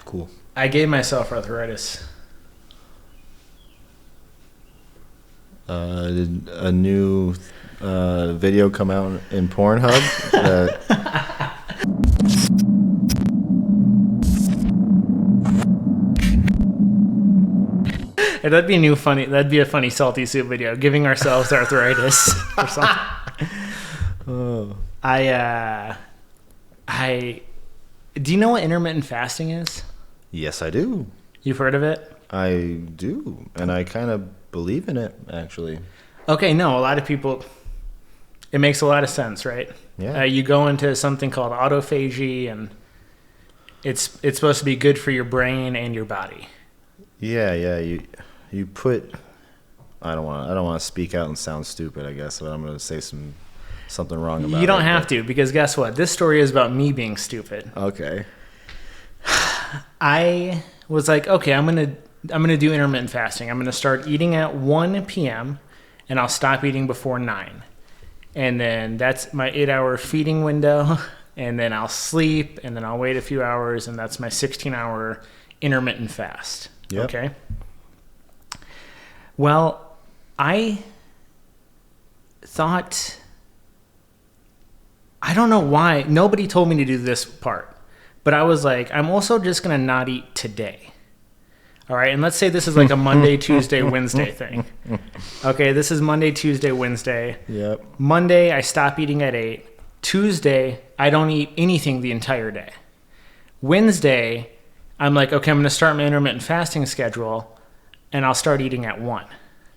Cool. I gave myself arthritis. Did a new video come out in Pornhub? That'd be a funny Salty Soup video, giving ourselves arthritis or something. Oh. Do you know what intermittent fasting is? Yes, I do. You've heard of it? I do, and I kind of believe in it, actually. Okay, no, a lot of people, it makes a lot of sense, right? Yeah. You go into something called autophagy, and it's supposed to be good for your brain and your body. Yeah. You put. I don't want to speak out and sound stupid, I guess, but I'm going to say something wrong about it. You don't have to, because guess what? This story is about me being stupid. Okay. I was like, okay, I'm gonna do intermittent fasting. I'm gonna start eating at 1 p.m. and I'll stop eating before 9. And then that's my 8-hour feeding window. And then I'll sleep, and then I'll wait a few hours, and that's my 16-hour intermittent fast. Yep. Okay. Well, I thought, I don't know why nobody told me to do this part, but I was like, I'm also just gonna not eat today. All right, and let's say this is like a Monday, Tuesday, Wednesday thing. Okay, this is Monday, Tuesday, Wednesday. Yep. Monday, I stop eating at 8. Tuesday, I don't eat anything the entire day. Wednesday, I'm like, okay, I'm going to start my intermittent fasting schedule, and I'll start eating at 1.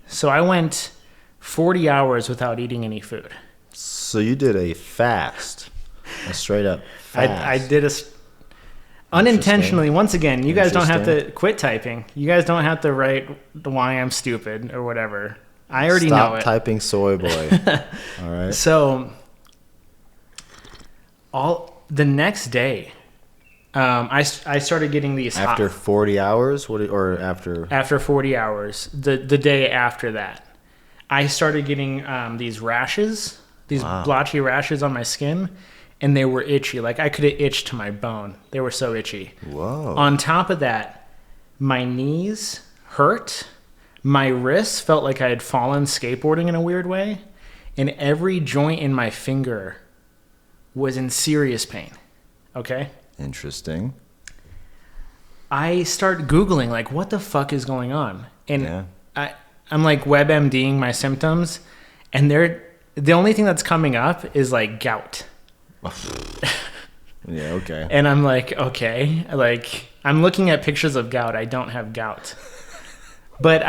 So I went 40 hours without eating any food. So you did a fast, a straight up fast. I did unintentionally. Once again, you guys don't have to quit typing. You guys don't have to write why I'm stupid or whatever. I already know it. Stop typing soy boy. All right. So the next day, I started getting these after 40 hours. After 40 hours, the day after that, I started getting these rashes, these blotchy rashes on my skin. And they were itchy. Like, I could have itched to my bone. They were so itchy. Whoa. On top of that, my knees hurt. My wrists felt like I had fallen skateboarding in a weird way. And every joint in my finger was in serious pain. Okay? Interesting. I start Googling, like, what the fuck is going on? And yeah. I'm like WebMDing my symptoms. And the only thing that's coming up is, like, gout. Yeah, okay. And I'm like, okay. Like, I'm looking at pictures of gout. I don't have gout. But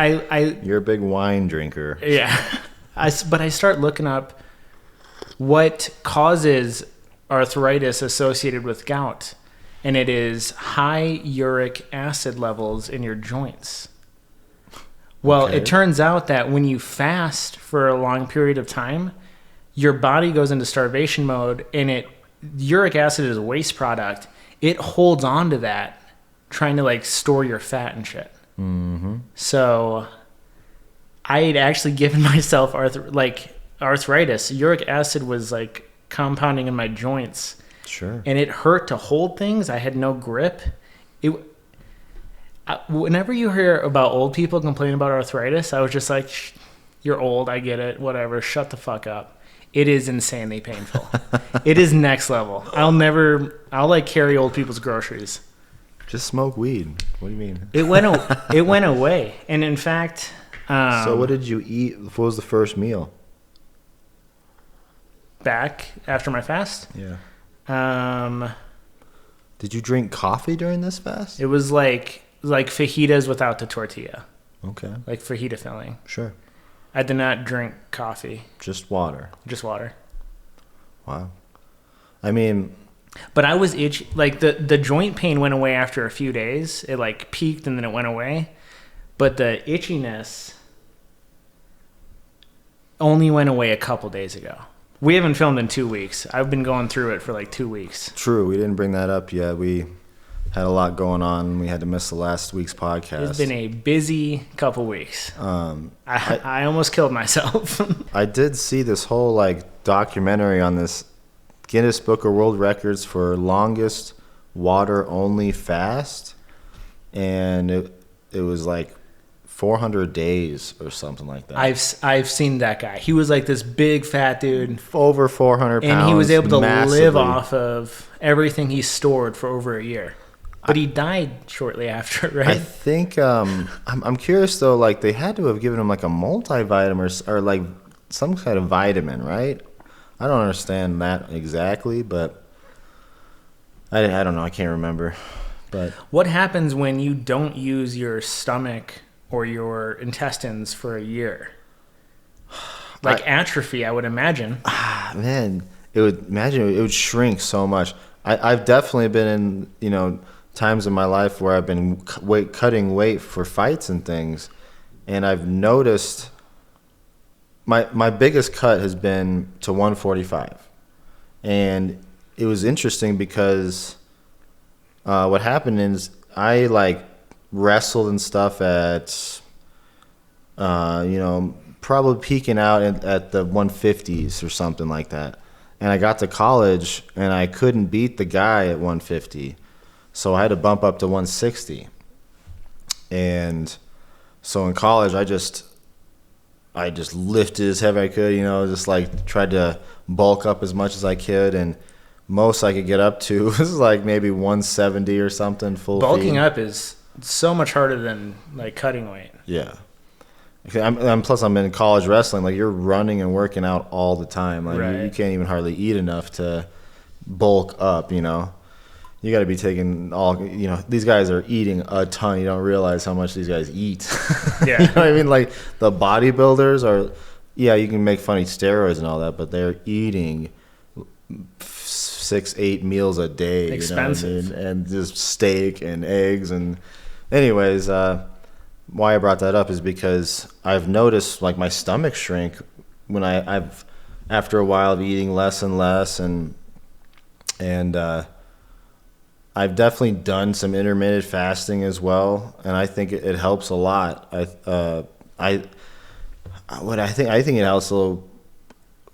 You're a big wine drinker. Yeah. But I start looking up what causes arthritis associated with gout. And it is high uric acid levels in your joints. Well, Okay. It turns out that when you fast for a long period of time, your body goes into starvation mode, and uric acid is a waste product. It holds on to that, trying to like store your fat and shit. Mm-hmm. So I had actually given myself arthritis. Uric acid was like compounding in my joints. Sure. And it hurt to hold things. I had no grip. Whenever you hear about old people complain about arthritis, I was just like, you're old, I get it, whatever, shut the fuck up. It is insanely painful. It is next level. I'll like carry old people's groceries. Just smoke weed. What do you mean? It went away. And in fact, so what did you eat? What was the first meal? Back after my fast? Yeah. Did you drink coffee during this fast? It was like fajitas without the tortilla. Okay. Like fajita filling. Sure. I did not drink coffee. Just water. Just water. Wow. I mean, but I was itchy. Like the joint pain went away after a few days. It like peaked and then it went away. But the itchiness only went away a couple days ago. We haven't filmed in 2 weeks. I've been going through it for like 2 weeks. True. We didn't bring that up yet. We had a lot going on. We had to miss the last week's podcast. It's been a busy couple weeks. I almost killed myself. I did see this whole like documentary on this Guinness Book of World Records for longest water only fast. and it was like 400 days or something like that. I've seen that guy. He was like this big fat dude, Over 400 pounds, and he was able to massively. live off of everything he stored for over a year. But he died shortly after, right? I think I'm curious though. Like they had to have given him like a multivitamin or like some kind of vitamin, right? I don't understand that exactly, but I don't know. I can't remember. But What happens when you don't use your stomach or your intestines for a year? Like atrophy, I would imagine. man, it would shrink so much. I've definitely been in times in my life where I've been cutting weight for fights and things, and I've noticed my biggest cut has been to 145, and it was interesting because what happened is I like wrestled and stuff at probably peaking out at the 150s or something like that, and I got to college and I couldn't beat the guy at 150. So I had to bump up to 160. And so in college, I just lifted as heavy as I could, just like tried to bulk up as much as I could. And most I could get up to was like maybe 170 or something full Bulking feed. up is so much harder than like cutting weight. Yeah. Plus I'm in college wrestling. Like you're running and working out all the time. Like Right. you can't even hardly eat enough to bulk up, You got to be taking these guys are eating a ton. You don't realize how much these guys eat. Yeah. You know what I mean? Like the bodybuilders you can make funny steroids and all that, but they're eating 6-8 meals a day. Expensive. You know what I mean? And just steak and eggs. And anyways, why I brought that up is because I've noticed like my stomach shrink when I've after a while of eating less and less and I've definitely done some intermittent fasting as well, and I think it helps a lot. I think it helps a little.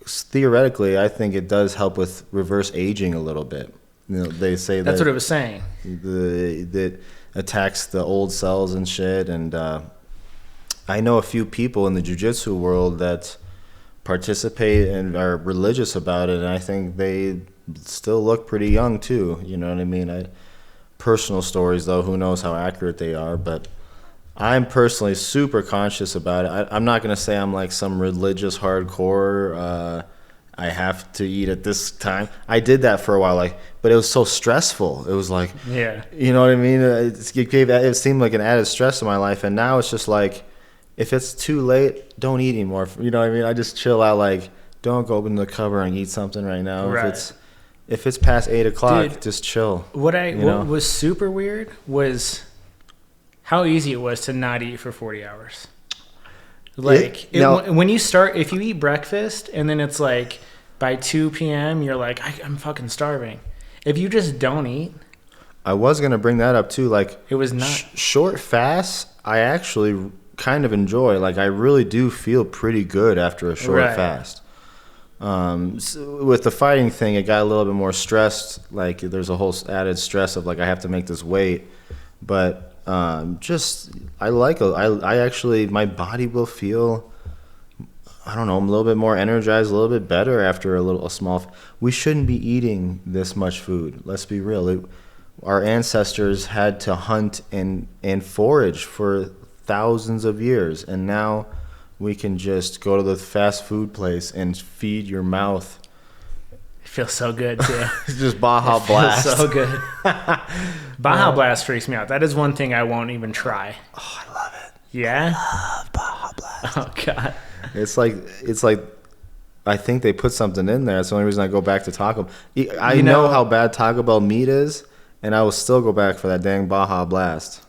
Theoretically, I think it does help with reverse aging a little bit. They say That's that what it was saying. that attacks the old cells and shit. And I know a few people in the jiu-jitsu world that participate and are religious about it, and I think they still look pretty young too. You know what I mean? Personal stories though, who knows how accurate they are, but I'm personally super conscious about it. I'm not going to say I'm like some religious hardcore, I have to eat at this time. I did that for a while, but it was so stressful. It was like, Yeah. you know what I mean? It seemed like an added stress in my life, and now it's just like, if it's too late, don't eat anymore. You know what I mean? I just chill out, like, don't go open the cupboard and eat something right now. Right. If it's past 8 o'clock, Dude, just chill. What was super weird was how easy it was to not eat for 40 hours. Like when you start, if you eat breakfast and then it's like by 2 p.m. you're like, I'm fucking starving. If you just don't eat, I was gonna bring that up too. Like it was not short fasts. I actually kind of enjoy. Like I really do feel pretty good after a short fast. So with the fighting thing, it got a little bit more stressed. Like there's a whole added stress of like I have to make this weight, but I actually my body will feel, I don't know, I'm a little bit more energized, a little bit better after a small. We shouldn't be eating this much food. Let's be real. Our ancestors had to hunt and forage for thousands of years, and now we can just go to the fast food place and feed your mouth. It feels so good too. Just Baja Blast. Feels so good. Baja Blast freaks me out. That is one thing I won't even try. Oh, I love it. Yeah? I love Baja Blast. Oh God. It's like I think they put something in there. That's the only reason I go back to Taco Bell. I know how bad Taco Bell meat is, and I will still go back for that dang Baja Blast.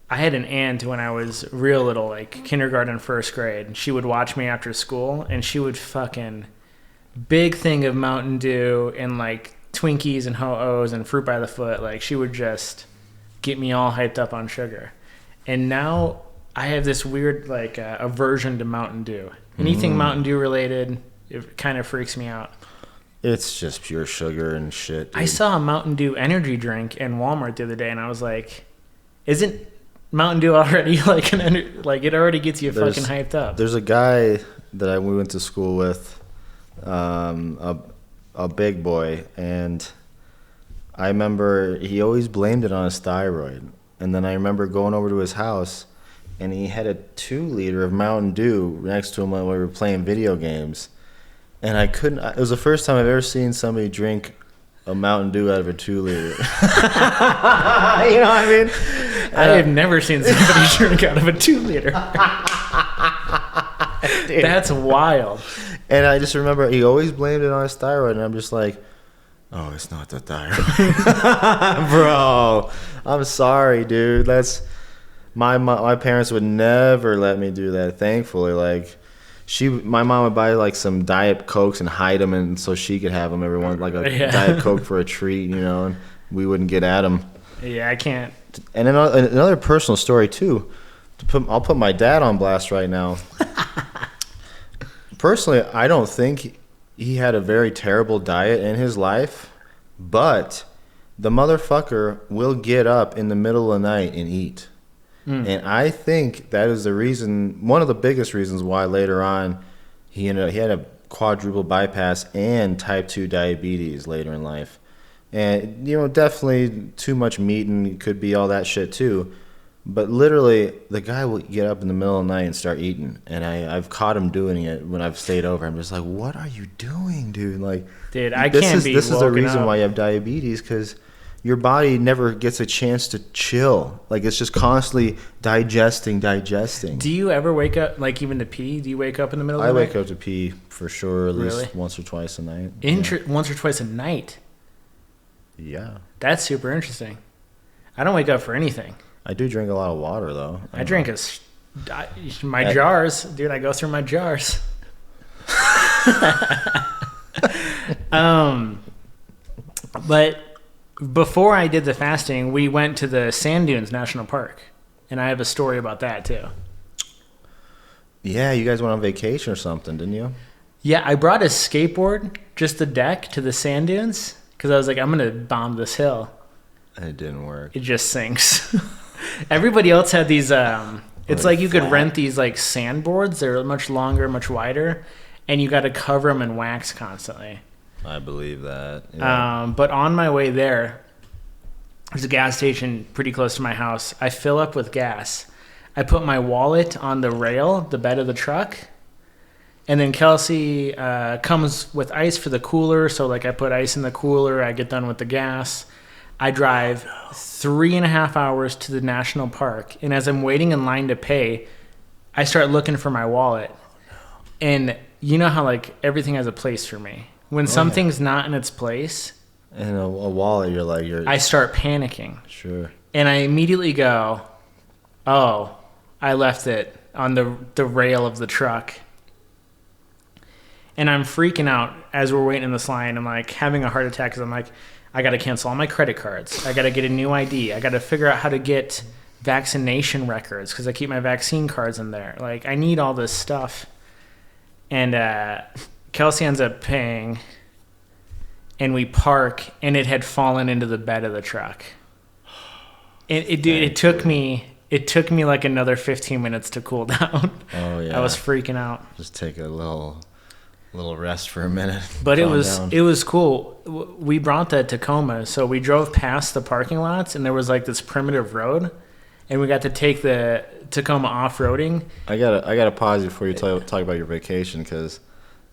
I had an aunt when I was real little, like kindergarten, first grade, and she would watch me after school, and she would fucking big thing of Mountain Dew and like Twinkies and Ho-Ohs and fruit by the foot. Like she would just get me all hyped up on sugar. And now I have this weird like aversion to Mountain Dew. Anything Mountain Dew related, it kind of freaks me out. It's just pure sugar and shit, dude. I saw a Mountain Dew energy drink in Walmart the other day, and I was like, Isn't Mountain Dew already like like it already gets you fucking hyped up? There's a guy that we went to school with, a big boy, and I remember he always blamed it on his thyroid. And then I remember going over to his house, and he had a 2-liter of Mountain Dew next to him while we were playing video games. And I couldn't. It was the first time I've ever seen somebody drink a Mountain Dew out of a 2-liter. You know what I mean? I have never seen somebody drink out of a 2-liter. That's wild. And I just remember he always blamed it on his thyroid, and I'm just like, oh, it's not the thyroid. Bro, I'm sorry, dude. That's my parents would never let me do that, thankfully. Like, my mom would buy like some Diet Cokes and hide them, and so she could have them every once, like a Diet Coke for a treat, you know, and we wouldn't get at them. Yeah, I can't. And another personal story too. I'll put my dad on blast right now. Personally, I don't think he had a very terrible diet in his life, but the motherfucker will get up in the middle of the night and eat. And I think that is the reason, one of the biggest reasons why later on he had a quadruple bypass and type 2 diabetes later in life. And, you know, definitely too much meat and could be all that shit too. But literally, the guy will get up in the middle of the night and start eating. And I've caught him doing it when I've stayed over. I'm just like, what are you doing, dude? Like, dude, I can't be. This is the reason up. why you have diabetes, because your body never gets a chance to chill. Like, it's just constantly digesting. Do you ever wake up, like, even to pee? Do you wake up in the middle of the night? I wake up to pee for sure, at least once or twice a night. Once or twice a night? Yeah. That's super interesting. I don't wake up for anything. I do drink a lot of water, though. I drink my jars. Dude, I go through my jars. But before I did the fasting, we went to the Sand Dunes National Park. And I have a story about that, too. Yeah, you guys went on vacation or something, didn't you? Yeah, I brought a skateboard, just the deck, to the sand dunes. Because I was like, I'm going to bomb this hill. And it didn't work. It just sinks. Everybody else had these, it's like you could rent these like sandboards. They're much longer, much wider. And you got to cover them in wax constantly. I believe that. Yeah. But on my way there's a gas station pretty close to my house. I fill up with gas. I put my wallet on the rail, the bed of the truck. And then Kelsey comes with ice for the cooler. So like I put ice in the cooler. I get done with the gas. I drive 3.5 hours to the national park. And as I'm waiting in line to pay, I start looking for my wallet. And you know how like everything has a place for me. When something's not in its place. And a wallet, you're I start panicking. Sure. And I immediately go, oh, I left it on the rail of the truck. And I'm freaking out as we're waiting in this line. I'm like having a heart attack because I'm like, I got to cancel all my credit cards. I got to get a new ID. I got to figure out how to get vaccination records because I keep my vaccine cards in there. Like, I need all this stuff. And Kelsey ends up paying, and we park, and it had fallen into the bed of the truck. And it took me like another 15 minutes to cool down. Oh yeah. I was freaking out. Just take a little rest for a minute. But it was cool. We brought that Tacoma, so we drove past the parking lots, and there was like this primitive road, and we got to take the Tacoma off-roading. I gotta pause you before you talk about your vacation, because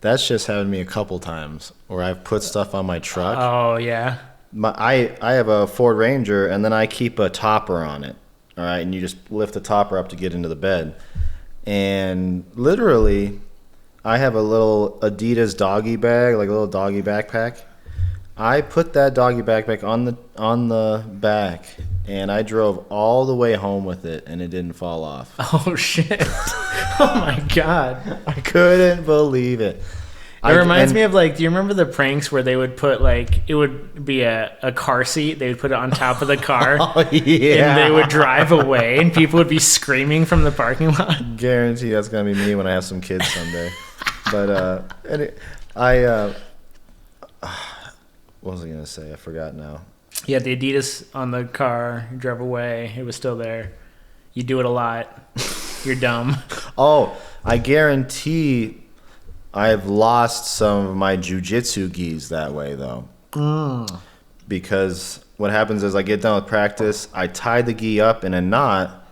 that's just happened to me a couple times where I've put stuff on my truck. Oh yeah. I have a Ford Ranger, and then I keep a topper on it. All right, and you just lift the topper up to get into the bed, and literally, I have a little Adidas doggy bag, like a little doggy backpack. I put that doggy backpack on the back, and I drove all the way home with it, and it didn't fall off. Oh shit! Oh my god! I couldn't believe it. It reminds me of like, do you remember the pranks where they would put like, it would be a car seat, they would put it on top of the car, oh, yeah. and they would drive away, and people would be screaming from the parking lot. Guarantee that's gonna be me when I have some kids someday. But what was I gonna say? I forgot now. You had the Adidas on the car. You drove away. It was still there. You do it a lot. You're dumb. Oh, I guarantee I've lost some of my jujitsu gis that way, though. Because what happens is I get done with practice, I tie the gi up in a knot,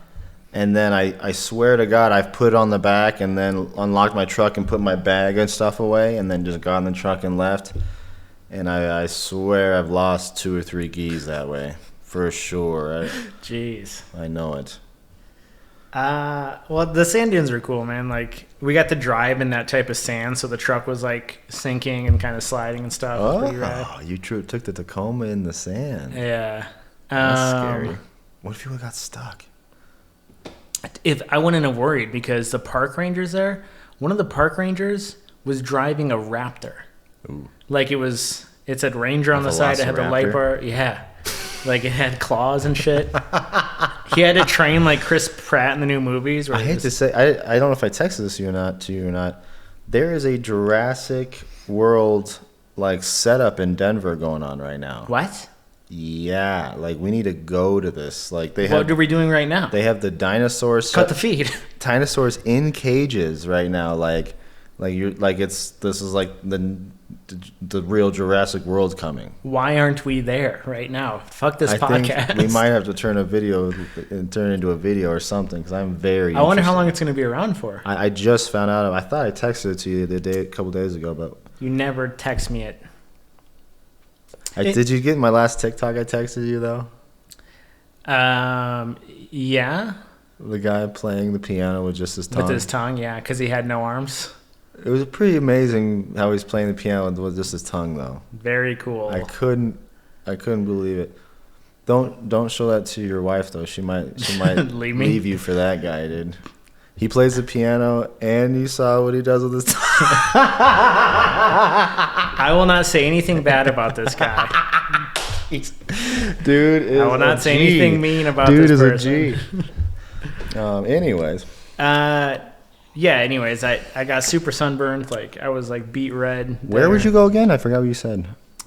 and then I swear to God I've put it on the back and then unlocked my truck and put my bag and stuff away and then just got in the truck and left. And I swear I've lost 2 or 3 gis that way, for sure. Jeez. I know it. Well, the sand dunes are cool, man. Like, we got to drive in that type of sand, so the truck was like sinking and kind of sliding and stuff. It was pretty rad. You took the Tacoma in the sand. Yeah. That's scary. What if you would have got stuck? If I wouldn't have worried, because the park rangers there, one of the park rangers was driving a Raptor. Ooh. Like, it said Ranger on the side. It had the light bar. Yeah. Like, it had claws and shit. He had to train like Chris Pratt in the new movies. I hate to say, I don't know if I texted this to you or not. There is a Jurassic World like setup in Denver going on right now. What? Yeah, like we need to go to this. Like they have. What are we doing right now? They have the dinosaurs. Cut the feed. Dinosaurs in cages right now. Like this is like the real Jurassic World coming. Why aren't we there right now? Fuck this podcast. Think we might have to turn into a video or something because I'm very. I wonder how long it's going to be around for. I just found out. I thought I texted it to you a couple days ago, but you never text me it. Did you get my last TikTok I texted you though? Yeah. The guy playing the piano with just his tongue. With his tongue, yeah, because he had no arms. It was pretty amazing how he's playing the piano with just his tongue, though. Very cool. I couldn't believe it. Don't show that to your wife, though. She might leave you for that guy, dude. He plays the piano, and you saw what he does with his tongue. I will not say anything bad about this guy. Dude is I will not say anything mean about dude this person. Dude is a G. Anyways. Yeah, anyways, I got super sunburned. Like, I was, like, beet red. Where would you go again? I forgot what you said.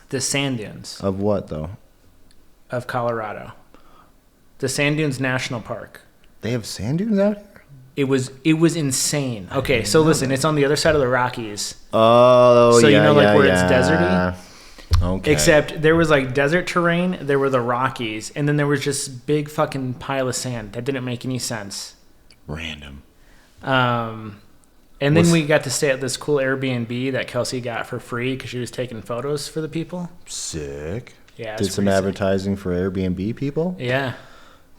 The sand dunes. Of what, though? Of Colorado. The Sand Dunes National Park. They have sand dunes out here? It was insane. Okay, so listen, it's on the other side of the Rockies. Oh, so yeah, you know, like, yeah, where yeah. it's deserty? Okay. Except there was, like, desert terrain, there were the Rockies, and then there was just big fucking pile of sand. That didn't make any sense. Random. And then we got to stay at this cool Airbnb that Kelsey got for free because she was taking photos for the people. Sick. Yeah, did some advertising for Airbnb people. Yeah,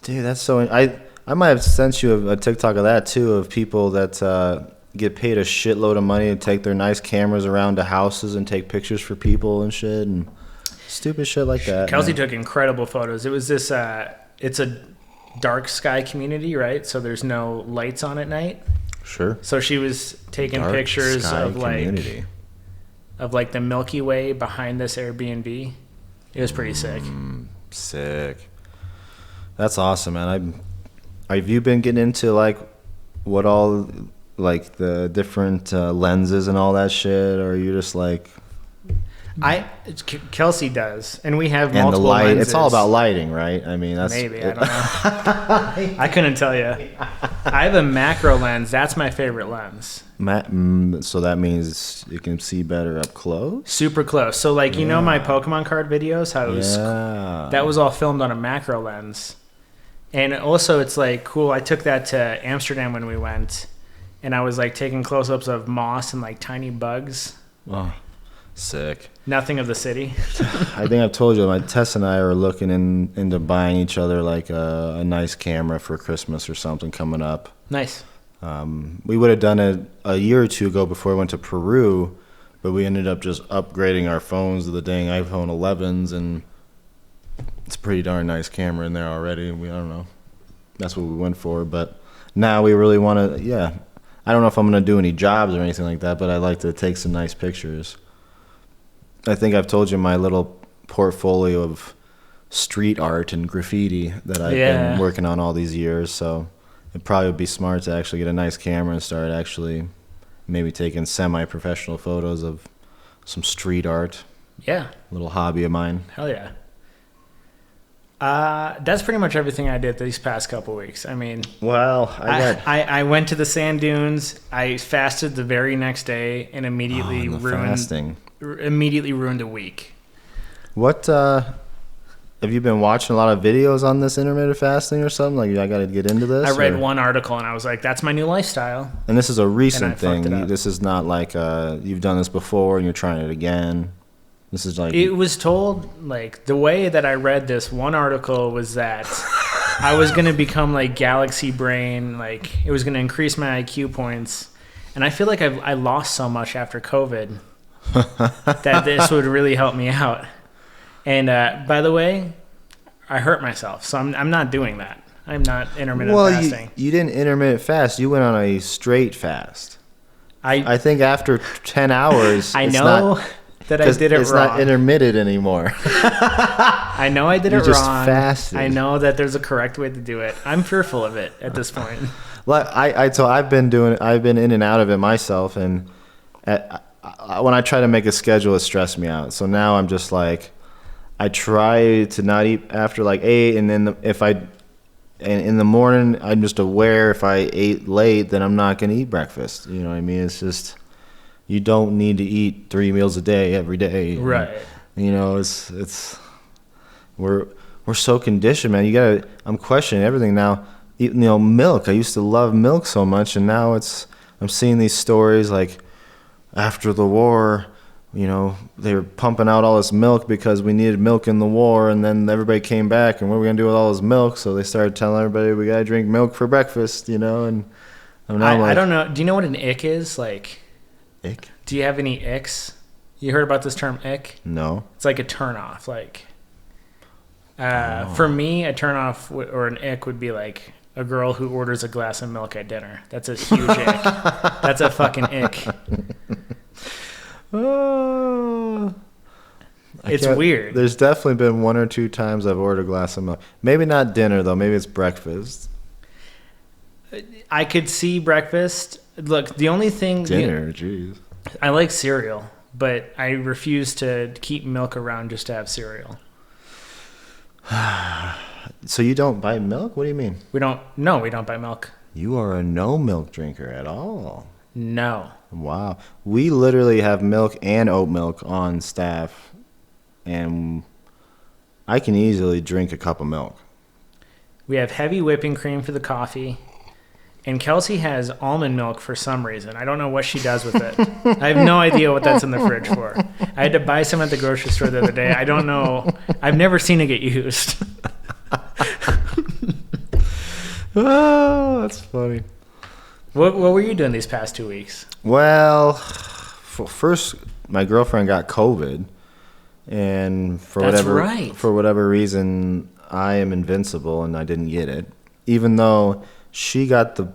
dude, that's so. I might have sent you a TikTok of that too, of people that get paid a shitload of money to take their nice cameras around to houses and take pictures for people and shit and stupid shit like that. Kelsey took incredible photos. It was this. It's a dark sky community, right? So there's no lights on at night. Sure. So she was taking dark pictures of community. like the Milky Way behind this Airbnb. It was pretty sick. Sick. That's awesome, man. Have you been getting into like what all like the different lenses and all that shit, or are you just like? Kelsey does, and we have and multiple the light. lenses. It's all about lighting, right? I mean, that's maybe I don't know. I couldn't tell you. I have a macro lens. That's my favorite lens. So that means you can see better up close. Super close. So like you know my Pokemon card videos, how it was that was all filmed on a macro lens, and also it's like cool. I took that to Amsterdam when we went, and I was like taking close-ups of moss and like tiny bugs. Oh. Sick. Nothing of the city. I think I've told you, Tess and I are looking into buying each other like a nice camera for Christmas or something coming up. Nice. We would have done it a year or two ago before we went to Peru, but we ended up just upgrading our phones to the dang iPhone 11s, and it's a pretty darn nice camera in there already. I don't know. That's what we went for, but now we really want to, yeah. I don't know if I'm going to do any jobs or anything like that, but I like to take some nice pictures. I think I've told you my little portfolio of street art and graffiti that I've been working on all these years. So it'd probably be smart to actually get a nice camera and start actually maybe taking semi-professional photos of some street art. Yeah. Little hobby of mine. Hell yeah. That's pretty much everything I did these past couple weeks. I mean, Well, I went to the sand dunes. I fasted the very next day and immediately fasting. ruined a week. What have you been watching a lot of videos on this intermittent fasting or something? Like, I got to get into this. I read one article and I was like, "That's my new lifestyle." And this is a recent fucked it thing. up. This is not like you've done this before and you're trying it again. This is like It was told, like, the way that I read this one article was that I was going to become like galaxy brain, like it was going to increase my IQ points. And I feel like I lost so much after COVID that this would really help me out. And by the way, I hurt myself, so I'm not doing that. I'm not intermittent fasting. You didn't intermittent fast. You went on a straight fast. I think after 10 hours, I know that I did it it's wrong. not intermittent anymore. I know I did it just wrong. fasted. I know that there's a correct way to do it. I'm fearful of it at this point. Like I've been in and out of it myself, and when I try to make a schedule, it stressed me out. So now I'm just like, I try to not eat after like 8, and then in the morning I'm just aware if I ate late, then I'm not gonna eat breakfast. You know what I mean? It's just, you don't need to eat 3 meals a day every day. Right. And, you know, we're so conditioned, man. I'm questioning everything now. You know, milk. I used to love milk so much, and now I'm seeing these stories like after the war, you know, they were pumping out all this milk because we needed milk in the war, and then everybody came back, and what are we gonna do with all this milk? So they started telling everybody we gotta drink milk for breakfast, you know. And I don't know. Do you know what an ick is? Like, ick? Do you have any icks? You heard about this term ick? No. It's like a turn off. Like, for me, a turn off or an ick would be like a girl who orders a glass of milk at dinner. That's a huge ick. That's a fucking ick. It's weird. There's definitely been 1 or 2 times I've ordered a glass of milk. Maybe not dinner though. Maybe it's breakfast. I could see breakfast. Look, the only thing Dinner, jeez. I like cereal, but I refuse to keep milk around just to have cereal. So you don't buy milk? What do you mean? We don't buy milk. You are a no milk drinker at all. No. Wow. We literally have milk and oat milk on staff, and I can easily drink a cup of milk. We have heavy whipping cream for the coffee, and Kelsey has almond milk for some reason. I don't know what she does with it. I have no idea what that's in the fridge for. I had to buy some at the grocery store the other day. I don't know. I've never seen it get used. Oh, that's funny. What were you doing these past 2 weeks? Well, first my girlfriend got COVID, and for whatever reason, I am invincible and I didn't get it, even though she got the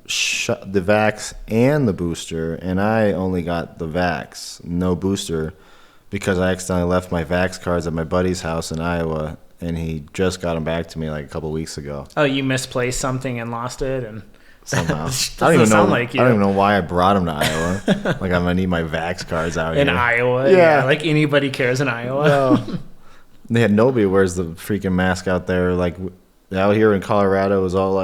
vax and the booster, and I only got the vax, no booster, because I accidentally left my vax cards at my buddy's house in Iowa, and he just got them back to me like a couple weeks ago. Oh, you misplaced something and lost it, and somehow. I don't even know why I brought him to Iowa. Like, I'm gonna need my vax cards out in here. Iowa. Yeah, like anybody cares in Iowa. No. They had nobody wears the freaking mask out there. Like, out here in Colorado, it was all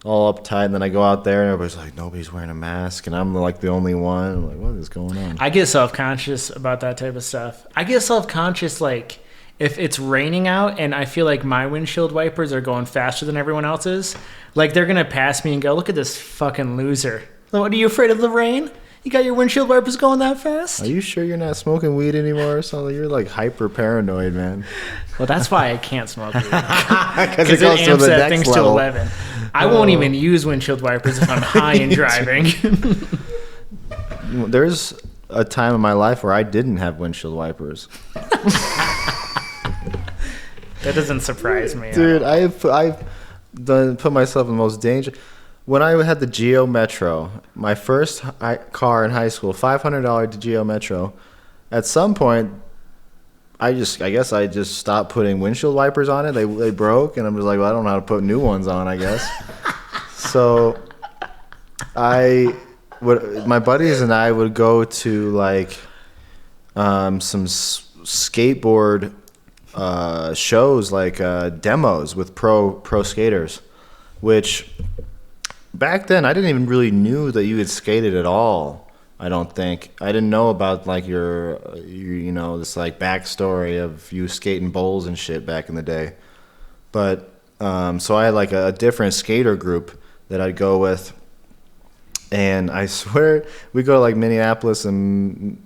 uptight, and then I go out there and everybody's like, nobody's wearing a mask, and I'm like the only one. I'm like, what is going on? I get self-conscious about that type of stuff. I get self-conscious like if it's raining out and I feel like my windshield wipers are going faster than everyone else's, like they're gonna pass me and go, look at this fucking loser. What, are you afraid of the rain? You got your windshield wipers going that fast? Are you sure you're not smoking weed anymore or something? You're like hyper paranoid, man. Well, that's why I can't smoke weed. Because it goes to amps the that next things level. to 11. I won't even use windshield wipers if I'm high and driving. There's a time in my life where I didn't have windshield wipers. That doesn't surprise me. Dude, I've put myself in the most danger. When I had the Geo Metro, my first car in high school, $500 Geo Metro, at some point, I guess I just stopped putting windshield wipers on it. They broke, and I'm just like, well, I don't know how to put new ones on, I guess. So my buddies and I would go to like some skateboard shows like demos with pro skaters, which back then I didn't even really knew that you had skated at all. I don't think I didn't know about like your this like backstory of you skating bowls and shit back in the day. But so I had like a different skater group that I'd go with, and I swear we go to like Minneapolis and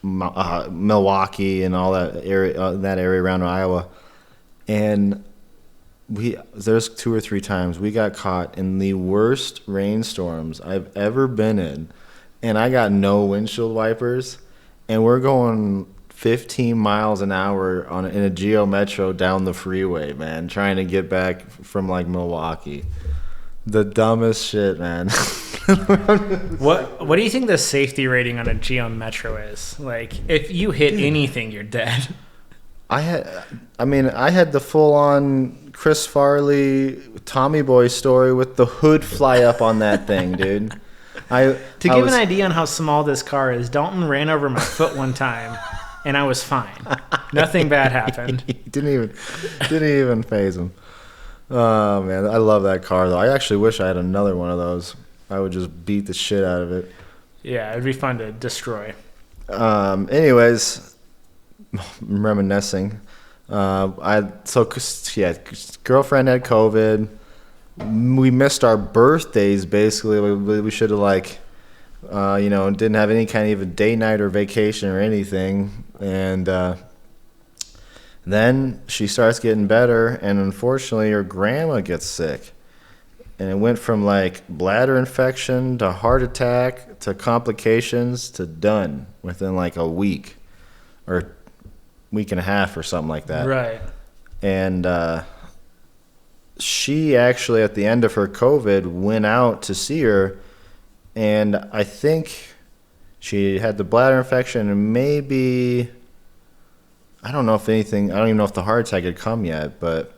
Milwaukee and all that area around Iowa, and there's 2 or 3 times we got caught in the worst rainstorms I've ever been in, and I got no windshield wipers, and we're going 15 miles an hour in a Geo Metro down the freeway, man, trying to get back from like Milwaukee. The dumbest shit, man. What do you think the safety rating on a Geo Metro is? Like, if you hit anything, you're dead. I had the full-on Chris Farley Tommy Boy story with the hood fly up on that thing, dude. To give an idea on how small this car is, Dalton ran over my foot one time, and I was fine. Nothing bad happened. didn't even faze him. Oh man, I love that car though. I actually wish I had another one of those. I would just beat the shit out of it. Yeah, it'd be fun to destroy. Anyways, reminiscing. Girlfriend had COVID. We missed our birthdays basically. We should have didn't have any kind of a day night or vacation or anything, and then she starts getting better, and unfortunately her grandma gets sick, and it went from like bladder infection to heart attack to complications to done within like a week or week and a half or something like that. Right. And she actually at the end of her COVID went out to see her, and I think she had the bladder infection and maybe, I don't even know if the heart attack had come yet, but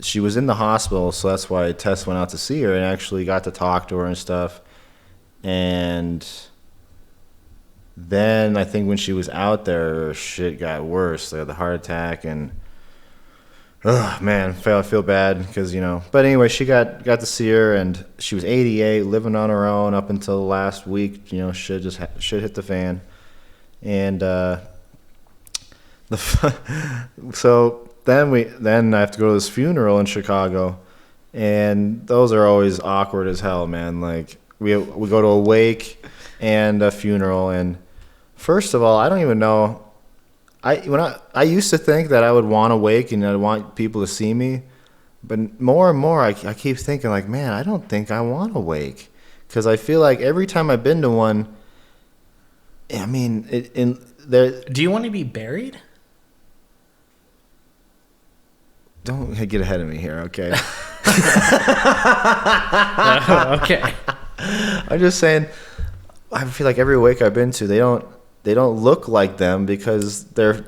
she was in the hospital, so that's why Tess went out to see her and actually got to talk to her and stuff. And then I think when she was out there, shit got worse. Like the heart attack, and oh man, I feel bad because But anyway, she got to see her, and she was 88, living on her own up until last week. Shit hit the fan, and so then I have to go to this funeral in Chicago, and those are always awkward as hell, man. Like we go to a wake and a funeral, and first of all, I don't even know. I used to think that I would want to wake and I'd want people to see me, but more and more I keep thinking like, man, I don't think I want to wake, because I feel like every time I've been to one, I mean, Do you want to be buried? Don't get ahead of me here, okay? Okay. I'm just saying, I feel like every wake I've been to, they don't look like them because their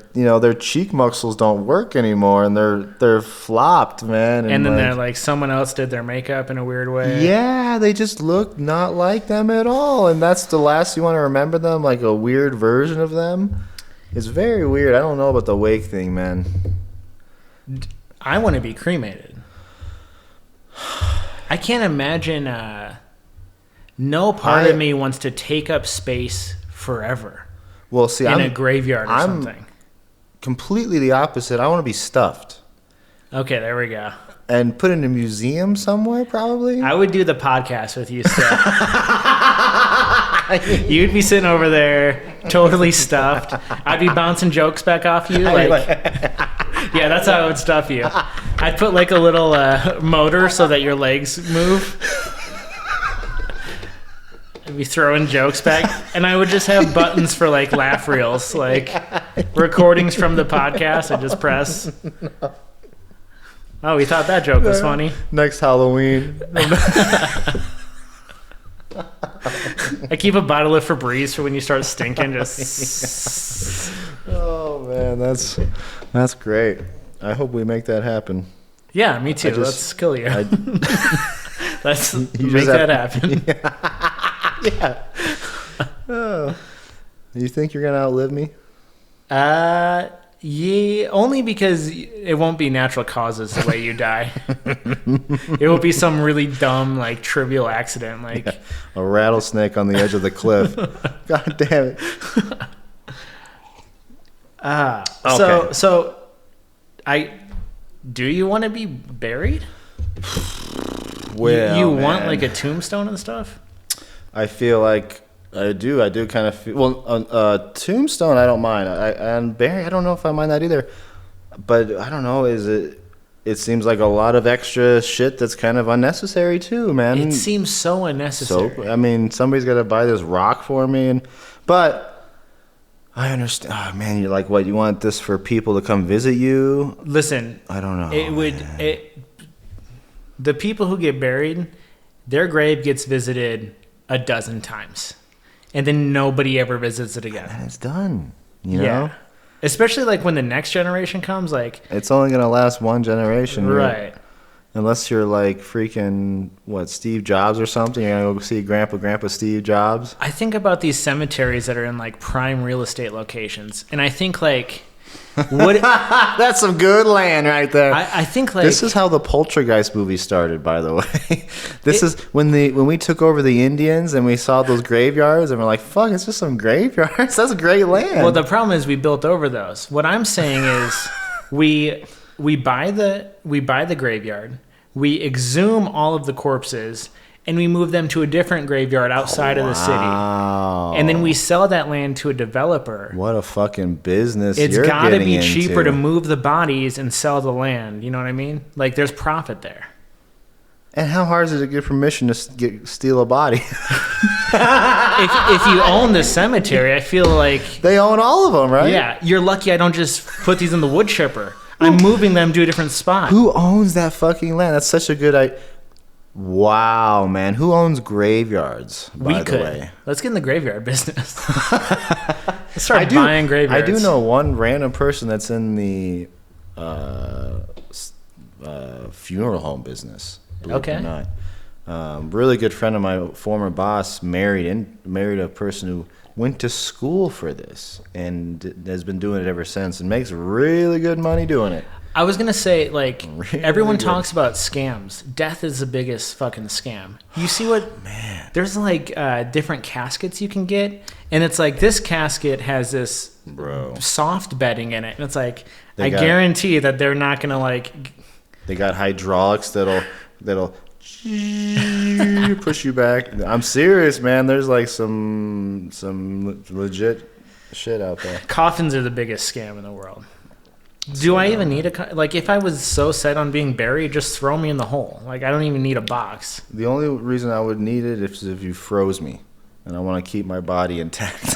cheek muscles don't work anymore, and they're flopped, man. And then they're like someone else did their makeup in a weird way. Yeah, they just look not like them at all, and that's the last you want to remember them, like a weird version of them. It's very weird. I don't know about the wake thing, man. I want to be cremated. I can't imagine. No part of me wants to take up space forever. Well, see, in a graveyard or something. Completely the opposite. I want to be stuffed. Okay, there we go. And put in a museum somewhere, probably. I would do the podcast with you still. You'd be sitting over there, totally stuffed. I'd be bouncing jokes back off you, yeah, that's how I would stuff you. I'd put like a little motor so that your legs move. I'd be throwing jokes back, and I would just have buttons for like laugh reels, like recordings from the podcast. I just press. Oh, we thought that joke was funny. Next Halloween. I keep a bottle of Febreze for when you start stinking. Just. Oh man, that's great. I hope we make that happen. Yeah, me too. Let's kill you. Let's make that happen. Yeah. Oh. You think you're gonna outlive me? Yeah, only because it won't be natural causes the way you die. It will be some really dumb, like trivial accident, like a rattlesnake on the edge of the cliff. God damn it. Okay. So do you want to be buried? Well, you man, want like a tombstone and stuff? I feel like I do kind of feel. Well, tombstone, I don't mind. And Barry, I don't know if I mind that either. But I don't know. It seems like a lot of extra shit that's kind of unnecessary too, man. It seems so unnecessary. So I mean, somebody's got to buy this rock for me, but I understand. Oh, man, you're like, what? You want this for people to come visit you? Listen, I don't know. The people who get buried, their grave gets visited a dozen times, and then nobody ever visits it again. And it's done. You know? Especially like when the next generation comes, like it's only gonna last one generation, right? Unless you're like freaking Steve Jobs or something. You're gonna go see Grandpa Steve Jobs. I think about these cemeteries that are in like prime real estate locations, and I think like, what? That's some good land right there. I think like this is how the Poltergeist movie started, by the way. This is when we took over the Indians and we saw those graveyards and we're like, fuck, it's just some graveyards. That's great land. Well, the problem is we built over those. What I'm saying is we buy the graveyard, we exhume all of the corpses, and we move them to a different graveyard outside of the city. And then we sell that land to a developer. What a fucking business. It's got to be cheaper to move the bodies and sell the land. You know what I mean? Like, there's profit there. And how hard is it to get permission to steal a body? if you own the cemetery, I feel like... They own all of them, right? Yeah. You're lucky I don't just put these in the wood chipper. I'm moving them to a different spot. Who owns that fucking land? That's such a good idea. Wow, man. Who owns graveyards, by the way? Let's get in the graveyard business. Let's start buying graveyards. I do know one random person that's in the funeral home business. Believe it or not. Really good friend of my former boss married a person who went to school for this and has been doing it ever since and makes really good money doing it. I was going to say, like, really everyone good. talks about scams. Death is the biggest fucking scam. You see what? Man. There's, like, different caskets you can get. And it's like, this casket has this soft bedding in it. And it's like, I guarantee that they're not going to, like... They got hydraulics that'll push you back. I'm serious, man. There's, like, some legit shit out there. Coffins are the biggest scam in the world. Do I even need like, if I was so set on being buried, just throw me in the hole. Like, I don't even need a box. The only reason I would need it is if you froze me, and I want to keep my body intact.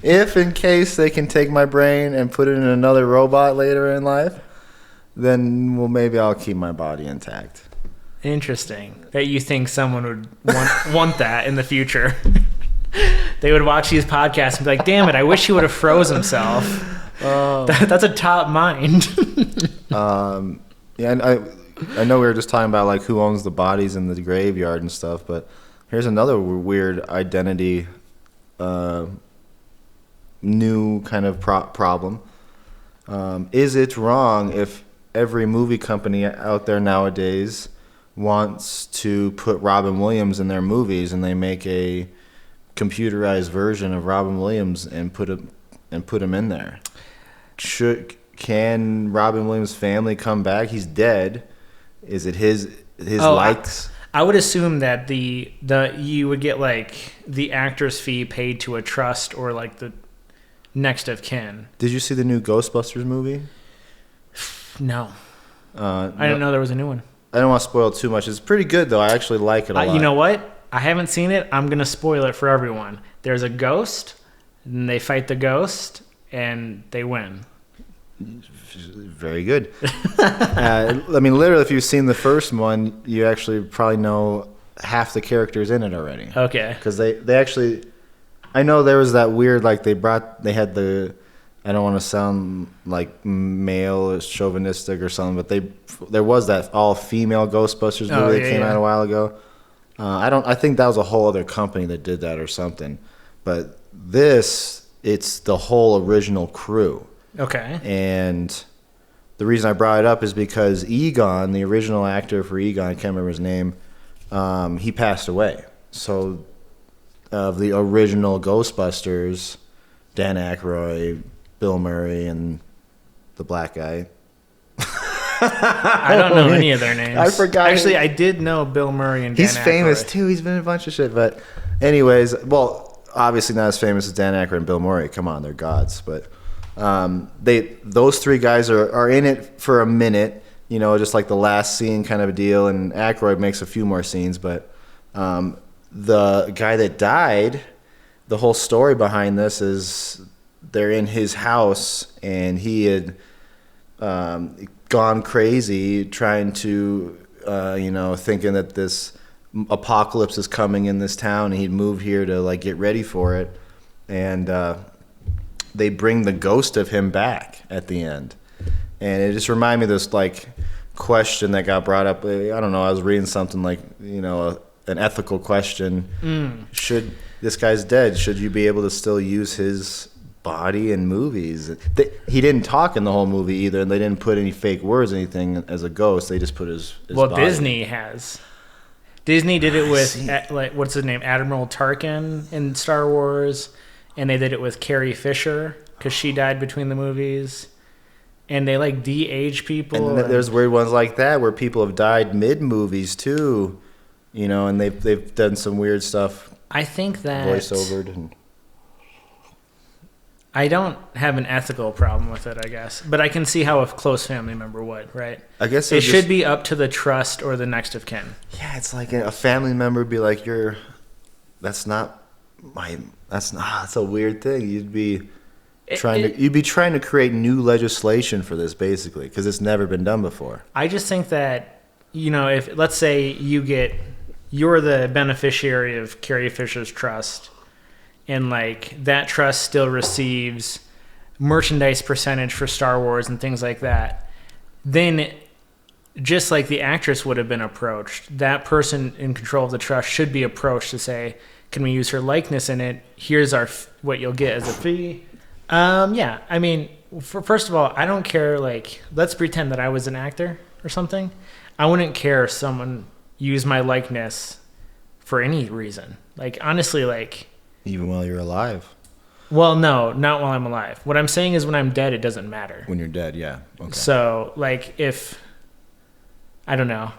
If in case they can take my brain and put it in another robot later in life, then maybe I'll keep my body intact. Interesting that you think someone would want that in the future. They would watch these podcasts and be like, damn it, I wish he would have froze himself. That's a top mind. Yeah, and I know we were just talking about like who owns the bodies in the graveyard and stuff, but here's another weird identity new kind of problem. Is it wrong if every movie company out there nowadays wants to put Robin Williams in their movies and they make a computerized version of Robin Williams and put him in there? Can Robin Williams' family come back? He's dead. Is it his likes? I would assume that you would get like the actor's fee paid to a trust or like the next of kin. Did you see the new Ghostbusters movie? No. I didn't know there was a new one. I don't want to spoil too much. It's pretty good though. I actually like it a lot. You know what? I haven't seen it. I'm going to spoil it for everyone. There's a ghost, and they fight the ghost, and they win. Very good. I mean, literally, if you've seen the first one, you actually probably know half the characters in it already. Okay. Because they actually... I know there was that weird, like, they had the... I don't want to sound like male or chauvinistic or something, but there was that all-female Ghostbusters movie that came out a while ago. I think that was a whole other company that did that or something. But this it's the whole original crew. Okay. And the reason I brought it up is because Egon, the original actor for Egon, I can't remember his name, he passed away. So of the original Ghostbusters, Dan Aykroyd, Bill Murray, and the black guy. I don't know any of their names. I forgot. Actually, I did know Bill Murray and Dan He's famous Aykroyd. too. He's been in a bunch of shit. But anyways, well, obviously not as famous as Dan Aykroyd and Bill Murray. Come on, they're gods. But those three guys are in it for a minute, you know, just like the last scene kind of a deal. And Aykroyd makes a few more scenes. But the guy that died, the whole story behind this is they're in his house and he had gone crazy trying to, thinking that this apocalypse is coming in this town, and he'd moved here to like get ready for it. And they bring the ghost of him back at the end. And it just reminded me of this like question that got brought up. I don't know, I was reading something like, an ethical question. Should, this guy's dead, should you be able to still use his body in movies? He didn't talk in the whole movie either, and they didn't put any fake words or anything as a ghost. They just put his body. Disney has. Disney did it with what's his name, Admiral Tarkin in Star Wars, and they did it with Carrie Fisher because she died between the movies, and they like de-age people. And there's weird ones like that where people have died mid movies too, and they've done some weird stuff. I think that voiceovered and. I don't have an ethical problem with it, I guess. But I can see how a close family member would, right? I guess it should be up to the trust or the next of kin. Yeah, it's like a family member would be like, that's a weird thing. You'd be trying to create new legislation for this, basically, because it's never been done before. I just think that, if, let's say you're the beneficiary of Carrie Fisher's trust, and like that trust still receives merchandise percentage for Star Wars and things like that, then just like the actress would have been approached, that person in control of the trust should be approached to say, can we use her likeness in it? Here's what you'll get as a fee. Yeah, I mean, first of all, I don't care, like, let's pretend that I was an actor or something. I wouldn't care if someone used my likeness for any reason. Like, honestly, like... Even while you're alive. Well, no, not while I'm alive. What I'm saying is when I'm dead, it doesn't matter. When you're dead, yeah. Okay. So, like, if, I don't know,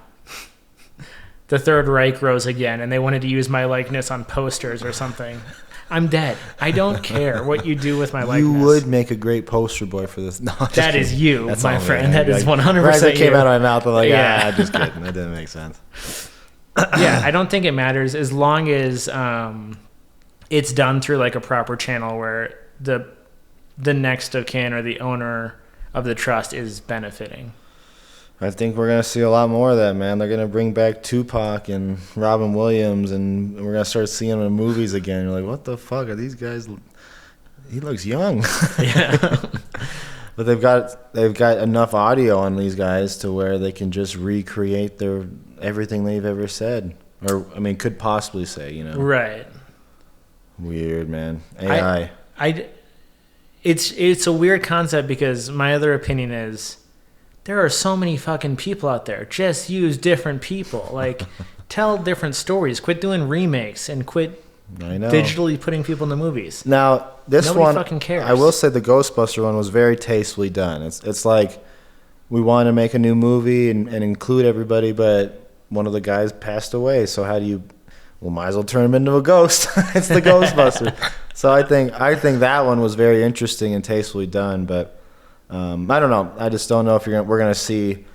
the Third Reich rose again and they wanted to use my likeness on posters or something, I'm dead. I don't care what you do with my likeness. You would make a great poster boy for this. No, that is you, that's my friend. That is 100% right as it came you. out of my mouth, I'm like, yeah. Just kidding. That didn't make sense. Yeah, I don't think it matters as long as... it's done through like a proper channel where the next of kin or the owner of the trust is benefiting. I think we're going to see a lot more of that, man. They're going to bring back Tupac and Robin Williams, and we're going to start seeing them in movies again. You're like, what the fuck are these guys? He looks young. Yeah. But they've got enough audio on these guys to where they can just recreate everything they've ever said, or could possibly say, Right. Weird, man. AI. It's a weird concept because my other opinion is there are so many fucking people out there. Just use different people. Like, tell different stories. Quit doing remakes and quit digitally putting people in the movies. Now, Nobody one, fucking cares. I will say the Ghostbuster one was very tastefully done. It's like we want to make a new movie and include everybody, but one of the guys passed away. So how do you... Well, might as well turn him into a ghost. It's the Ghostbuster. So I think that one was very interesting and tastefully done. But I don't know. I just don't know if we're gonna see,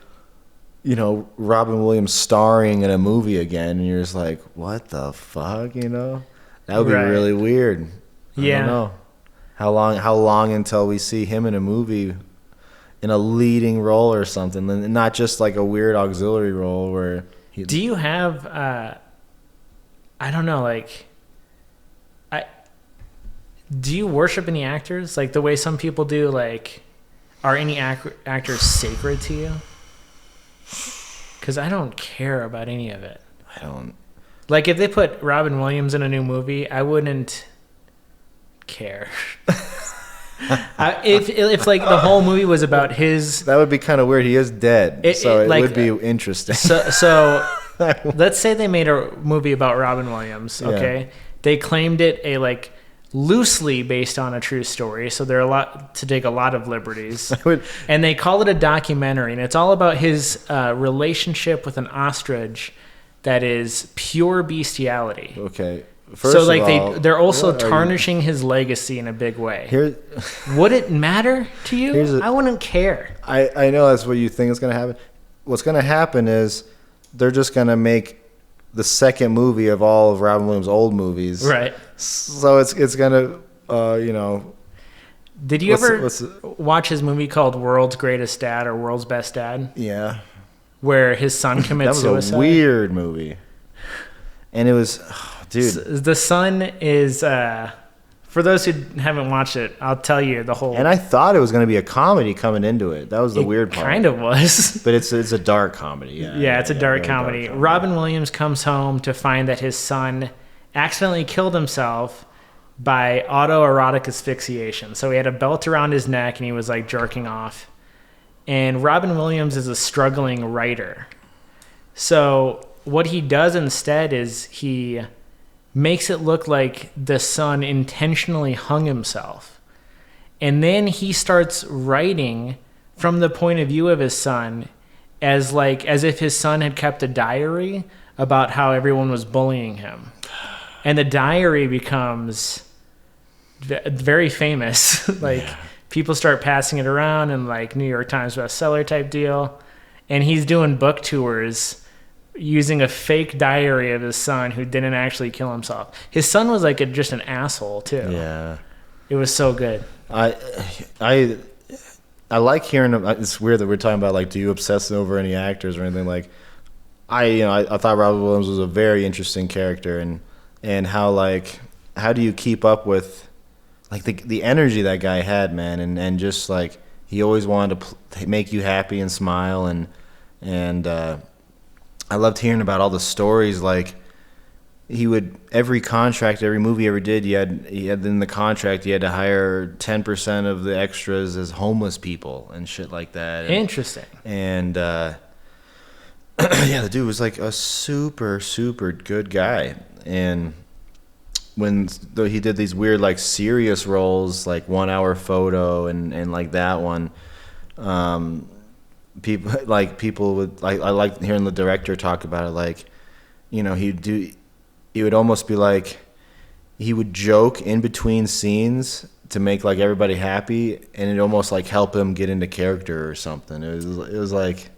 Robin Williams starring in a movie again, and you're just like, what the fuck, That would be really weird. Yeah. I don't know. How long until we see him in a movie, in a leading role or something, and not just like a weird auxiliary role where. Do you have? I don't know, like, do you worship any actors? Like, the way some people do, like, are any actors sacred to you? Because I don't care about any of it. I don't. Like, if they put Robin Williams in a new movie, I wouldn't care. If like the whole movie was about his, That would be kind of weird. He is dead, it like, would be interesting. So let's say they made a movie about Robin Williams. Okay, Yeah. they claimed it like loosely based on a true story, so they're to take a lot of liberties. And they call it a documentary, and it's all about his relationship with an ostrich that is pure bestiality. Okay. So like they're also tarnishing his legacy in a big way. Would it matter to you? I wouldn't care. I know that's what you think is going to happen. What's going to happen is they're just going to make the second movie of all of Robin Williams' old movies. Right. So it's going to, Did you ever watch his movie called World's Greatest Dad or World's Best Dad? Yeah. Where his son commits suicide? That was a weird movie. And it was... Dude. The son is, for those who haven't watched it, I'll tell you the whole... And I thought it was going to be a comedy coming into it. That was the weird part. It kind of was. But it's a dark comedy. Yeah, it's a dark comedy. Robin Williams comes home to find that his son accidentally killed himself by autoerotic asphyxiation. So he had a belt around his neck and he was like jerking off. And Robin Williams is a struggling writer. So what he does instead is he makes it look like the son intentionally hung himself. And then he starts writing from the point of view of his son as if his son had kept a diary about how everyone was bullying him. And the diary becomes very famous. People start passing it around and like New York Times bestseller type deal. And he's doing book tours using a fake diary of his son who didn't actually kill himself. His son was like just an asshole too. Yeah, it was so good. I like hearing. It's weird that we're talking about like, do you obsess over any actors or anything? Like, I thought Robin Williams was a very interesting character, and how do you keep up with like the energy that guy had, man, and just like he always wanted to make you happy and smile and. I loved hearing about all the stories. Like he would every movie he ever did, he had in the contract he had to hire 10% of the extras as homeless people and shit like that. Interesting. And yeah, the dude was like a super super good guy. And when he did these weird like serious roles, like 1 Hour Photo and like that one. People would like. I like hearing the director talk about it. Like, he would almost be like, he would joke in between scenes to make like everybody happy, and it almost like help him get into character or something. It was like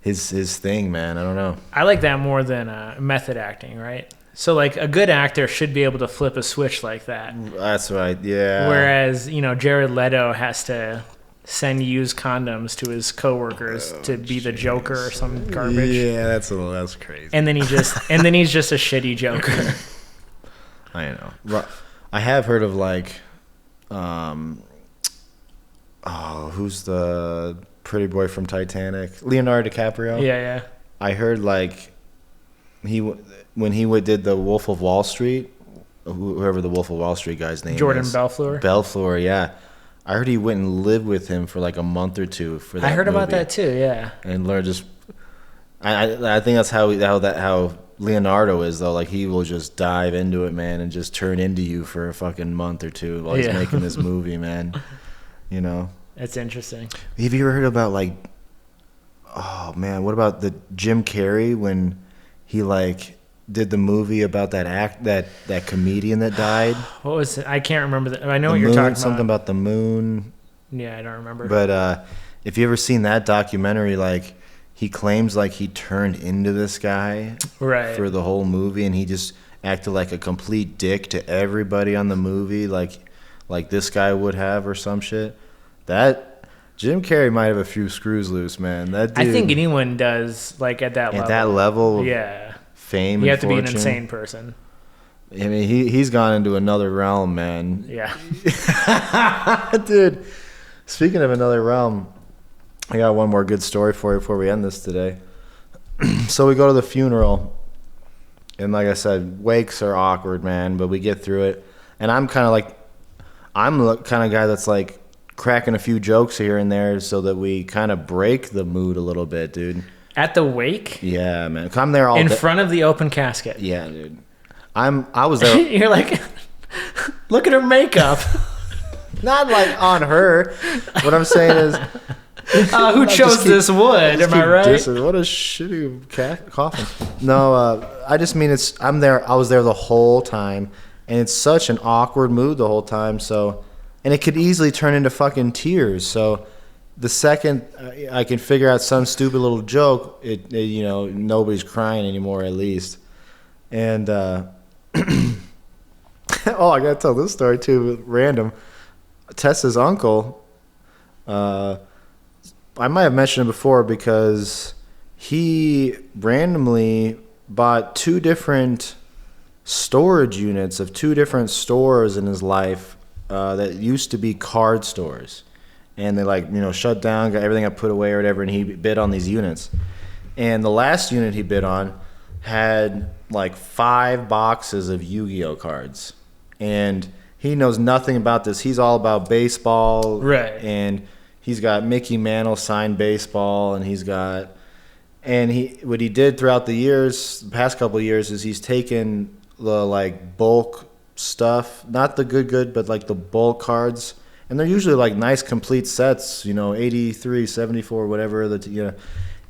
his thing, man. I don't know. I like that more than method acting, right? So like a good actor should be able to flip a switch like that. That's right. Yeah. Whereas Jared Leto has to send used condoms to his coworkers to be the Joker or some garbage. Yeah, that's crazy. And then he's just a shitty Joker. I know. I have heard of like, who's the pretty boy from Titanic? Leonardo DiCaprio. Yeah. I heard like when he did the Wolf of Wall Street, whoever the Wolf of Wall Street guy's name Jordan is. Belflor. Belflor, yeah. I heard he went and lived with him for like a month or two for that. I heard movie. about that too, yeah. And learn just, I think that's how Leonardo is though. Like he will just dive into it, man, and just turn into you for a fucking month or two while he's making this movie, man. That's interesting. Have you ever heard about like, oh man, what about the Jim Carrey when he like did the movie about that comedian that died? What was it? I can't remember. I know what you're talking about. Something about the moon. Yeah, I don't remember. But if you ever seen that documentary, like he claims like he turned into this guy for the whole movie, and he just acted like a complete dick to everybody on the movie, like this guy would have or some shit. That Jim Carrey might have a few screws loose, man. That dude, I think anyone does, like at that level. At that level, yeah. Fame you and have to be an fortune. insane person. I mean, he's gone into another realm, man. Yeah. Dude, speaking of another realm, I got one more good story for you before we end this today. So we go to the funeral, and like I said, wakes are awkward, man, but we get through it. And I'm kind of like, I'm the kind of guy that's like cracking a few jokes here and there so that we kind of break the mood a little bit, dude. At the wake? Yeah, man. I'm there all in day. front of the open casket. Yeah, dude. I was there. You're like, look at her makeup. Not like on her. What I'm saying is, who chose this wood? Am I right? What a shitty coffin. No, I just mean I'm there. I was there the whole time, and it's such an awkward mood the whole time. So, and it could easily turn into fucking tears. So, the second I can figure out some stupid little joke, nobody's crying anymore at least. And oh, I gotta tell this story too. Random. Tessa's uncle. I might have mentioned it before because he randomly bought 2 different storage units of 2 different stores in his life that used to be card stores. And they shut down, got everything got put away or whatever, and he bid on these units. And the last unit he bid on had like 5 boxes of Yu-Gi-Oh cards. And he knows nothing about this. He's all about baseball. Right. And he's got Mickey Mantle signed baseball, and what he did throughout the past couple of years, is he's taken the bulk stuff, not the good, but like the bulk cards, and they're usually like nice complete sets, 83, 74, whatever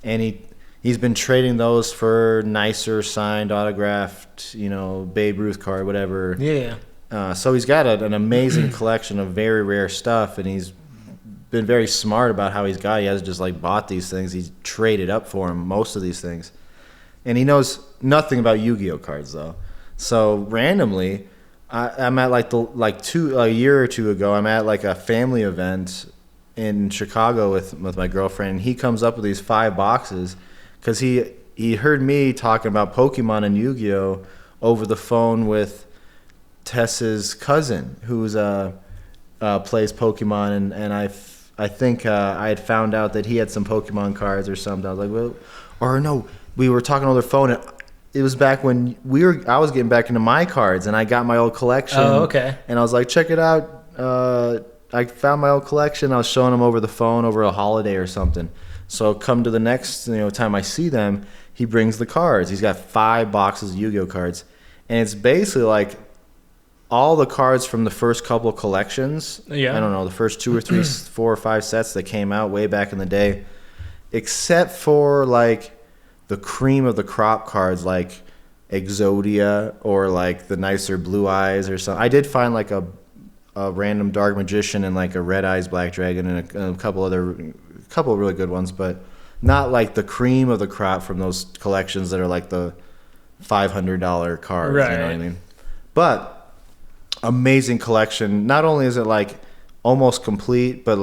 and he's been trading those for nicer signed, autographed, Babe Ruth card, whatever. Yeah. So he's got an amazing collection of very rare stuff, and he's been very smart about how he hasn't just bought these things. He's traded up for him most of these things, and he knows nothing about Yu-Gi-Oh cards though. So randomly, I'm at a year or two ago, I'm at a family event in Chicago with my girlfriend, and he comes up with these 5 boxes because he heard me talking about Pokemon and Yu-Gi-Oh over the phone with Tessa's cousin, who's plays Pokemon, and I think I had found out that he had some Pokemon cards or something. I was like, well, or no, we were talking on the phone. And it was back when I was getting back into my cards, and I got my old collection. Oh, okay. And I was like, check it out. I found my old collection. I was showing him over the phone over a holiday or something. So come to the next time I see them, he brings the cards. He's got 5 boxes of Yu-Gi-Oh cards, and it's basically all the cards from the first couple of collections. Yeah. I don't know, the first 2 or 3, 4 or 5 sets that came out way back in the day, except for the cream of the crop cards like Exodia or the nicer Blue Eyes or something. I did find a random Dark Magician and a Red Eyes Black Dragon and a couple of really good ones, but not the cream of the crop from those collections that are the $500 cards. Right. You know what I mean? But amazing collection. Not only is it almost complete, but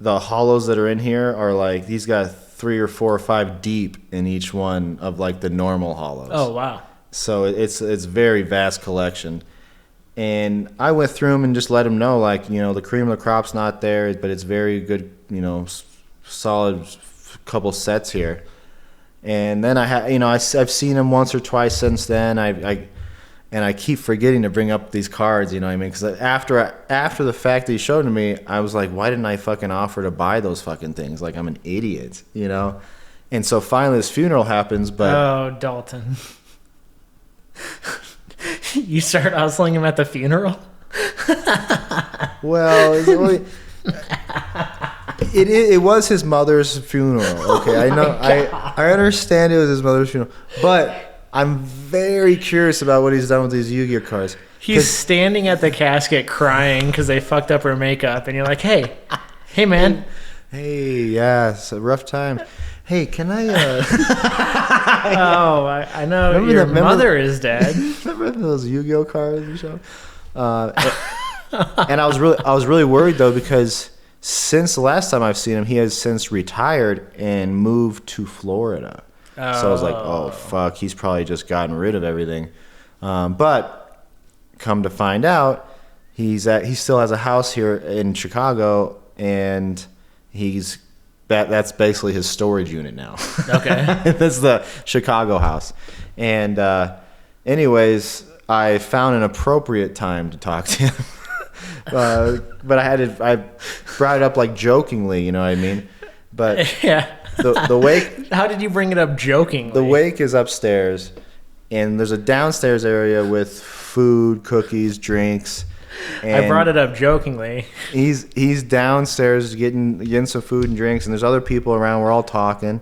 the hollows that are in here are he's got 3 or 4 or 5 deep in each one of the normal hollows. Oh wow. So it's very vast collection. And I went through them and just let him know the cream of the crop's not there, but it's very good, solid couple sets here. And then I've seen him once or twice since then. And I keep forgetting to bring up these cards, you know what I mean? Because after the fact that he showed to me, I was like, why didn't I fucking offer to buy those fucking things? I'm an idiot, And so finally this funeral happens, but... Oh, Dalton. You start hustling him at the funeral? Well, it was his mother's funeral, okay? I know, I understand it was his mother's funeral, but... I'm very curious about what he's done with these Yu-Gi-Oh cards. He's standing at the casket crying because they fucked up her makeup, and you're like, hey man. Hey, yeah, it's a rough time. Hey, can I... Oh, I know your mother is dead. Remember those Yu-Gi-Oh cards you showed? And I was really worried, though, because since the last time I've seen him, he has since retired and moved to Florida. So I was like, oh, fuck, he's probably just gotten rid of everything. But come to find out, he still has a house here in Chicago, and that's basically his storage unit now. Okay. That's the Chicago house. And anyways, I found an appropriate time to talk to him. But I brought it up like jokingly, you know what I mean? But Yeah. the wake How did you bring it up jokingly? the wake is upstairs, and there's a downstairs area with food, cookies, drinks. And I brought it up jokingly. He's downstairs getting some food and drinks, and there's other people around. We're all talking,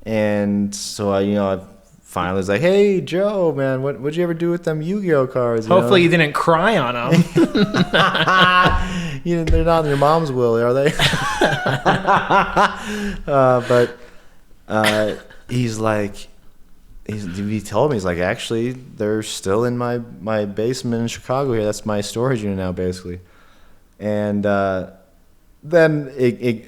and so I finally was like, "Hey, Joe, man, what'd you ever do with them Yu-Gi-Oh cards?" Hopefully you didn't cry on them. They're not in your mom's will, are they? But he's like, he told me, he's like, actually, they're still in my basement in Chicago here. That's my storage unit now, basically. And then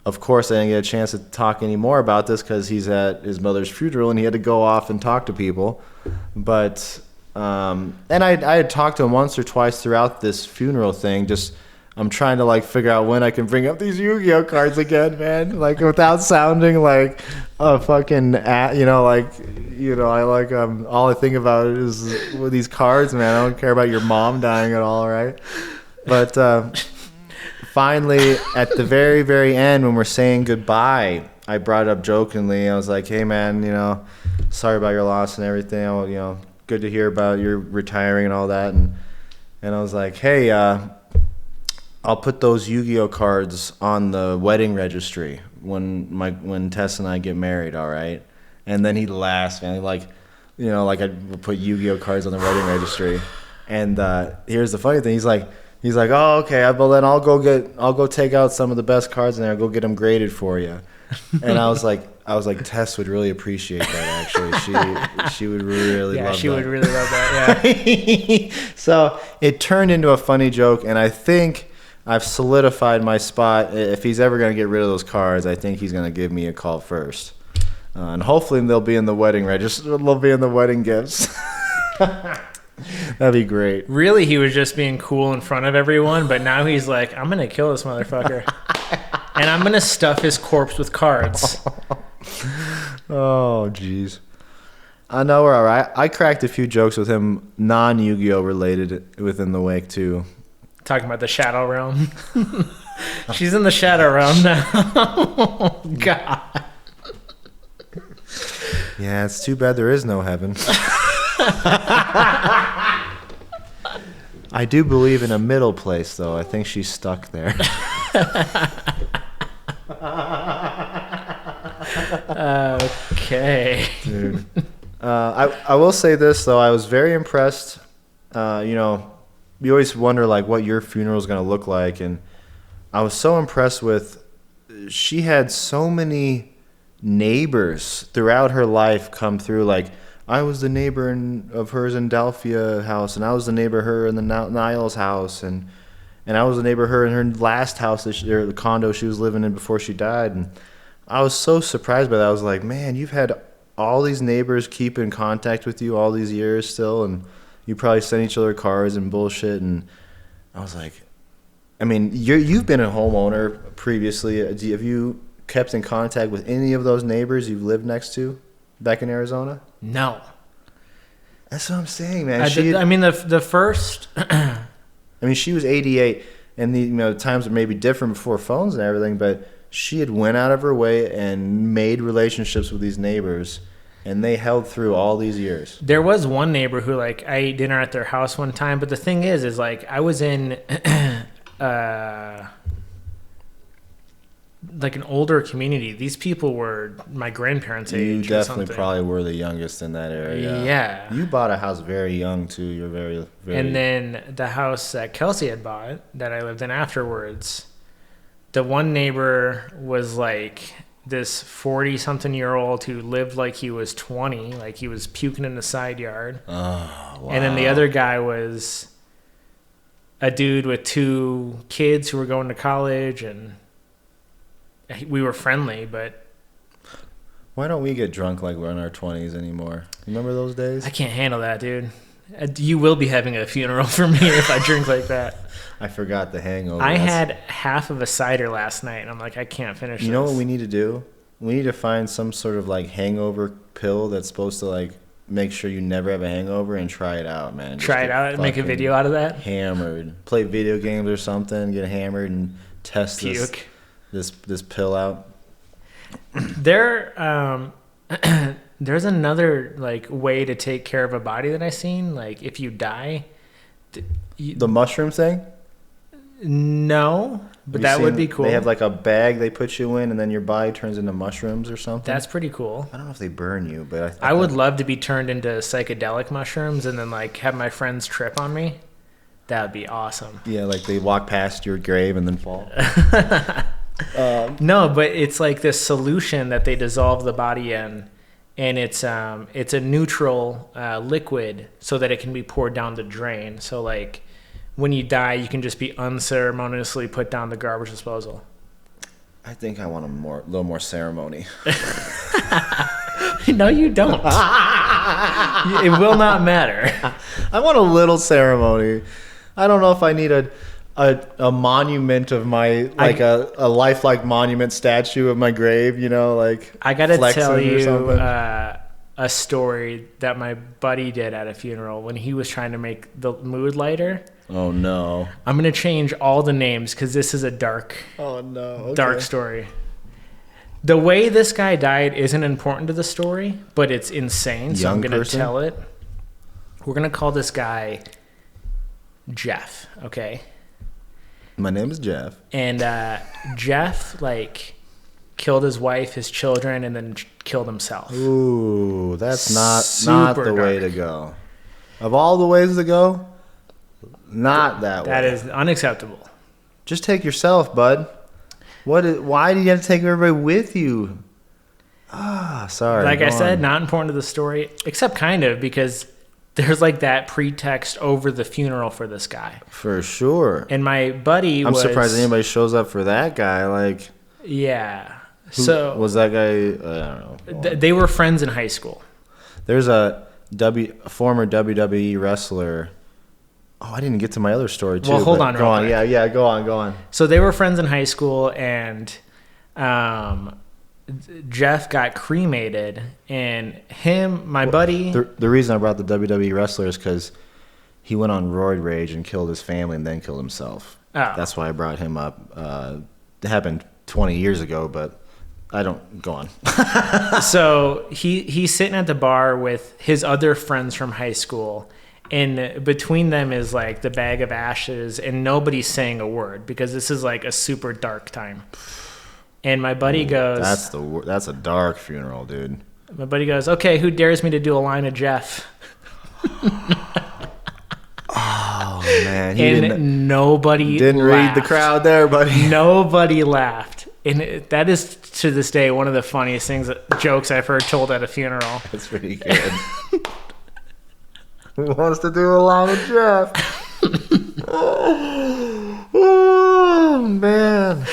of course, I didn't get a chance to talk any more about this because he's at his mother's funeral and he had to go off and talk to people. But and I had talked to him once or twice throughout this funeral thing. Just I'm trying to like figure out when I can bring up these Yu-Gi-Oh cards again, man. Like without sounding like a fucking I like all I think about is with these cards, man. I don't care about your mom dying at all, right? But finally, at the very, very end, when we're saying goodbye, I brought it up jokingly. I was like, "Hey, man, sorry about your loss and everything. Good to hear about your retiring and all that." And I was like, "Hey, I'll put those Yu-Gi-Oh cards on the wedding registry when Tess and I get married, all right?" And then he laughs, man. Like I put Yu-Gi-Oh cards on the wedding registry. And here's the funny thing. He's like, "Oh, okay. Well, then I'll go take out some of the best cards in there. I'll go get them graded for you." And I was like, Tess would really appreciate that. Actually, she would really love that. Yeah, she would really love that. Yeah. So it turned into a funny joke, and I think I've solidified my spot. If he's ever going to get rid of those cards, I think he's going to give me a call first, and hopefully they'll be in the wedding register. They'll be in the wedding gifts. That'd be great. Really, he was just being cool in front of everyone, but now he's like, "I'm gonna kill this motherfucker, and I'm gonna stuff his corpse with cards." Oh, jeez. I know we're all right. I cracked a few jokes with him, non-Yu-Gi-Oh related, within the wake too. Talking about the shadow realm. She's in the shadow realm now. Oh, God. Yeah, it's too bad there is no heaven. I do believe in a middle place, though. I think she's stuck there. Okay. Dude. I will say this, though. I was very impressed. You always wonder, like, what your funeral is going to look like. And I was so impressed with, she had so many neighbors throughout her life come through. Like, I was the neighbor of hers in Delphia house, and I was the neighbor of her in the Niles house, and I was the neighbor of her in her last house, or the condo she was living in before she died. And I was so surprised by that. I was like, man, you've had all these neighbors keep in contact with you all these years still, and you probably send each other cards and bullshit. And I was like, I mean, you've been a homeowner previously. Have you kept in contact with any of those neighbors you've lived next to back in Arizona? No. That's what I'm saying, man. The first... I mean, she was 88, and the times were maybe different before phones and everything, but she had went out of her way and made relationships with these neighbors, and they held through all these years. There was one neighbor who, like, I ate dinner at their house one time, but the thing is like, I was in... like an older community. These people were my grandparents' age. You definitely or something. probably were the youngest in that area. Yeah. You bought a house very young too. You're very, very. And then the house that Kelsey had bought that I lived in afterwards, the one neighbor was like this 40-something-year-old who lived like he was 20, like he was puking in the side yard. Oh, wow. And then the other guy was a dude with 2 kids who were going to college, and we were friendly, but... Why don't we get drunk like we're in our 20s anymore? Remember those days? I can't handle that, dude. You will be having a funeral for me if I drink like that. I forgot the hangover. I had half of a cider last night, and I'm like, I can't finish this. You know what we need to do? We need to find some sort of like hangover pill that's supposed to like make sure you never have a hangover and try it out, man. Just Try it get out and make a fucking video out of that. Hammered. Play video games or something. Get hammered and test Puke. this pill out. There, there's another like way to take care of a body that I've seen. Like if you die, The mushroom thing? no, but that would be cool. They have like a bag they put you in, and then your body turns into mushrooms or something. That's pretty cool. I don't know if they burn you, but I would love to be turned into psychedelic mushrooms and then like have my friends trip on me. That would be awesome. Yeah, like they walk past your grave and then fall. No, but it's like this solution that they dissolve the body in, and it's a neutral liquid so that it can be poured down the drain. So like when you die, you can just be unceremoniously put down the garbage disposal. I think I want a little more ceremony. No, you don't. It will not matter. I want a little ceremony. I don't know if I need a monument of my, like a lifelike monument statue of my grave, you know, like I gotta tell flexing or you something. a story that my buddy did at a funeral when he was trying to make the mood lighter. Oh no. I'm gonna change all the names because this is a dark story. The way this guy died isn't important to the story, but it's insane. So I'm gonna tell it. We're gonna call this guy Jeff. Okay. My name is Jeff. And Jeff like killed his wife, his children, and then killed himself. Ooh, that's not the way to dark. go. Of all the ways to go, not that way. That is unacceptable. Just take yourself, bud. Why do you have to take everybody with you? Sorry. Like I said, on. not important to the story, except kind of because there's like that pretext over the funeral for this guy. For sure. And my buddy I'm surprised anybody shows up for that guy. Like, yeah. who So was that guy? I don't know. They were friends in high school. There's a former WWE wrestler. Oh, I didn't get to my other story too. Well, hold but on, Go real on. quick. Yeah. Go on. So they were friends in high school, and Jeff got cremated, and my buddy. The reason I brought the WWE wrestler is because he went on roid rage and killed his family and then killed himself. Oh. That's why I brought him up. It happened 20 years ago, but I don't go on. So he's sitting at the bar with his other friends from high school, and between them is like the bag of ashes, and nobody's saying a word because this is like a super dark time. And my buddy goes, That's a dark funeral, dude. My buddy goes, okay, who dares me to do a line of Jeff? Oh man, nobody didn't laughed. read the crowd there, buddy. Nobody laughed. And that is to this day one of the funniest jokes I've heard told at a funeral. That's pretty good. Who wants to do a line with Jeff? Oh man,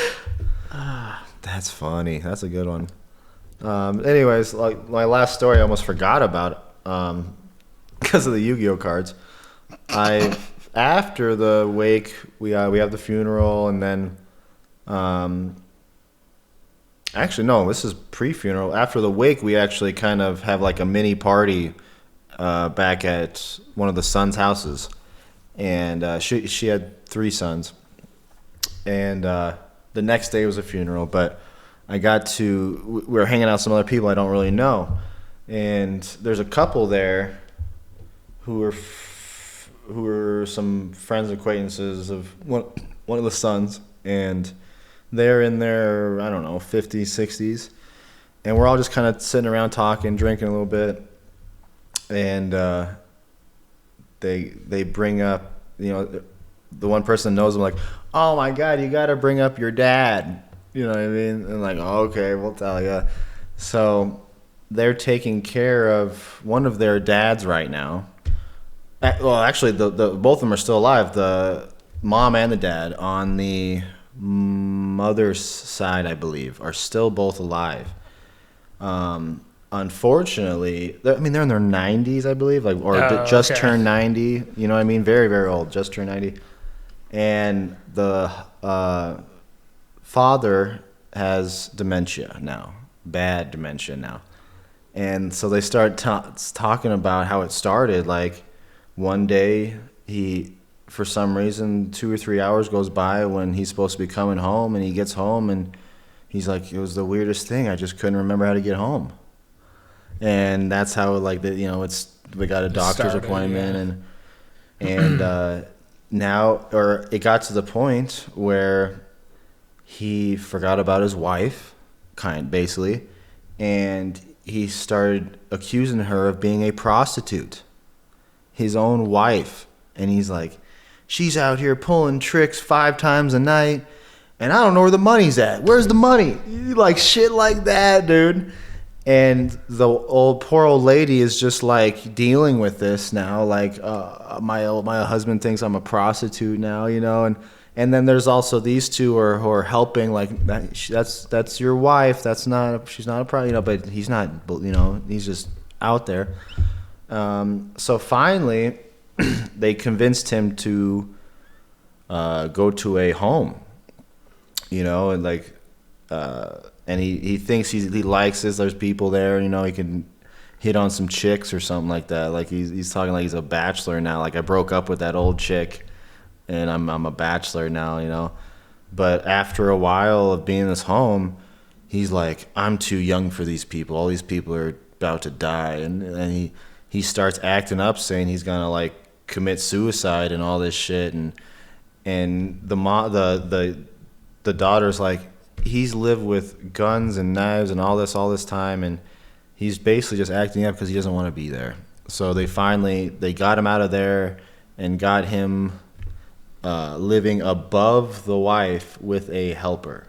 that's funny. That's a good one. Anyways, like my last story, I almost forgot about because of the Yu-Gi-Oh cards. After the wake, we have the funeral, and then actually no, this is pre-funeral. After the wake, we actually kind of have like a mini party back at one of the sons' houses, and she had 3 sons, and the next day was a funeral, but we were hanging out with some other people I don't really know, and there's a couple there who were some friends and acquaintances of one of the sons, and they're in their, I don't know, 50s, 60s, and we're all just kind of sitting around talking, drinking a little bit, and they bring up, you know, the one person knows them, like, oh my God, you got to bring up your dad. You know what I mean? And like, oh, okay, we'll tell you. So they're taking care of one of their dads right now. Well, actually, the both of them are still alive. The mom and the dad on the mother's side, I believe, are still both alive. Unfortunately, they're in their 90s, I believe, just turned 90. You know what I mean? Very, very old, just turned 90. And the father has dementia now, bad dementia now. And so they start talking about how it started. Like one day he, for some reason, 2 or 3 hours goes by when he's supposed to be coming home, and he gets home and he's like, it was the weirdest thing. I just couldn't remember how to get home. And that's how like we got a doctor's appointment and now, or it got to the point where he forgot about his wife, basically, and he started accusing her of being a prostitute, his own wife. And he's like, she's out here pulling tricks 5 times a night, and I don't know where the money's at. Where's the money? Like shit like that, dude. And the poor old lady is just like dealing with this now. Like my husband thinks I'm a prostitute now, you know. And then there's also these two who are helping. Like that's your wife. She's not a pro, you know. But he's not, you know. He's just out there. So finally, they convinced him to go to a home, you know, and like. And he thinks he likes this. There's people there, you know. He can hit on some chicks or something like that. Like he's talking like he's a bachelor now. Like I broke up with that old chick, and I'm a bachelor now, you know. But after a while of being in this home, he's like, I'm too young for these people. All these people are about to die, and he starts acting up, saying he's gonna like commit suicide and all this shit. And the daughter's like, he's lived with guns and knives and all this time, and he's basically just acting up because he doesn't want to be there. So they got him out of there and got him living above the wife with a helper,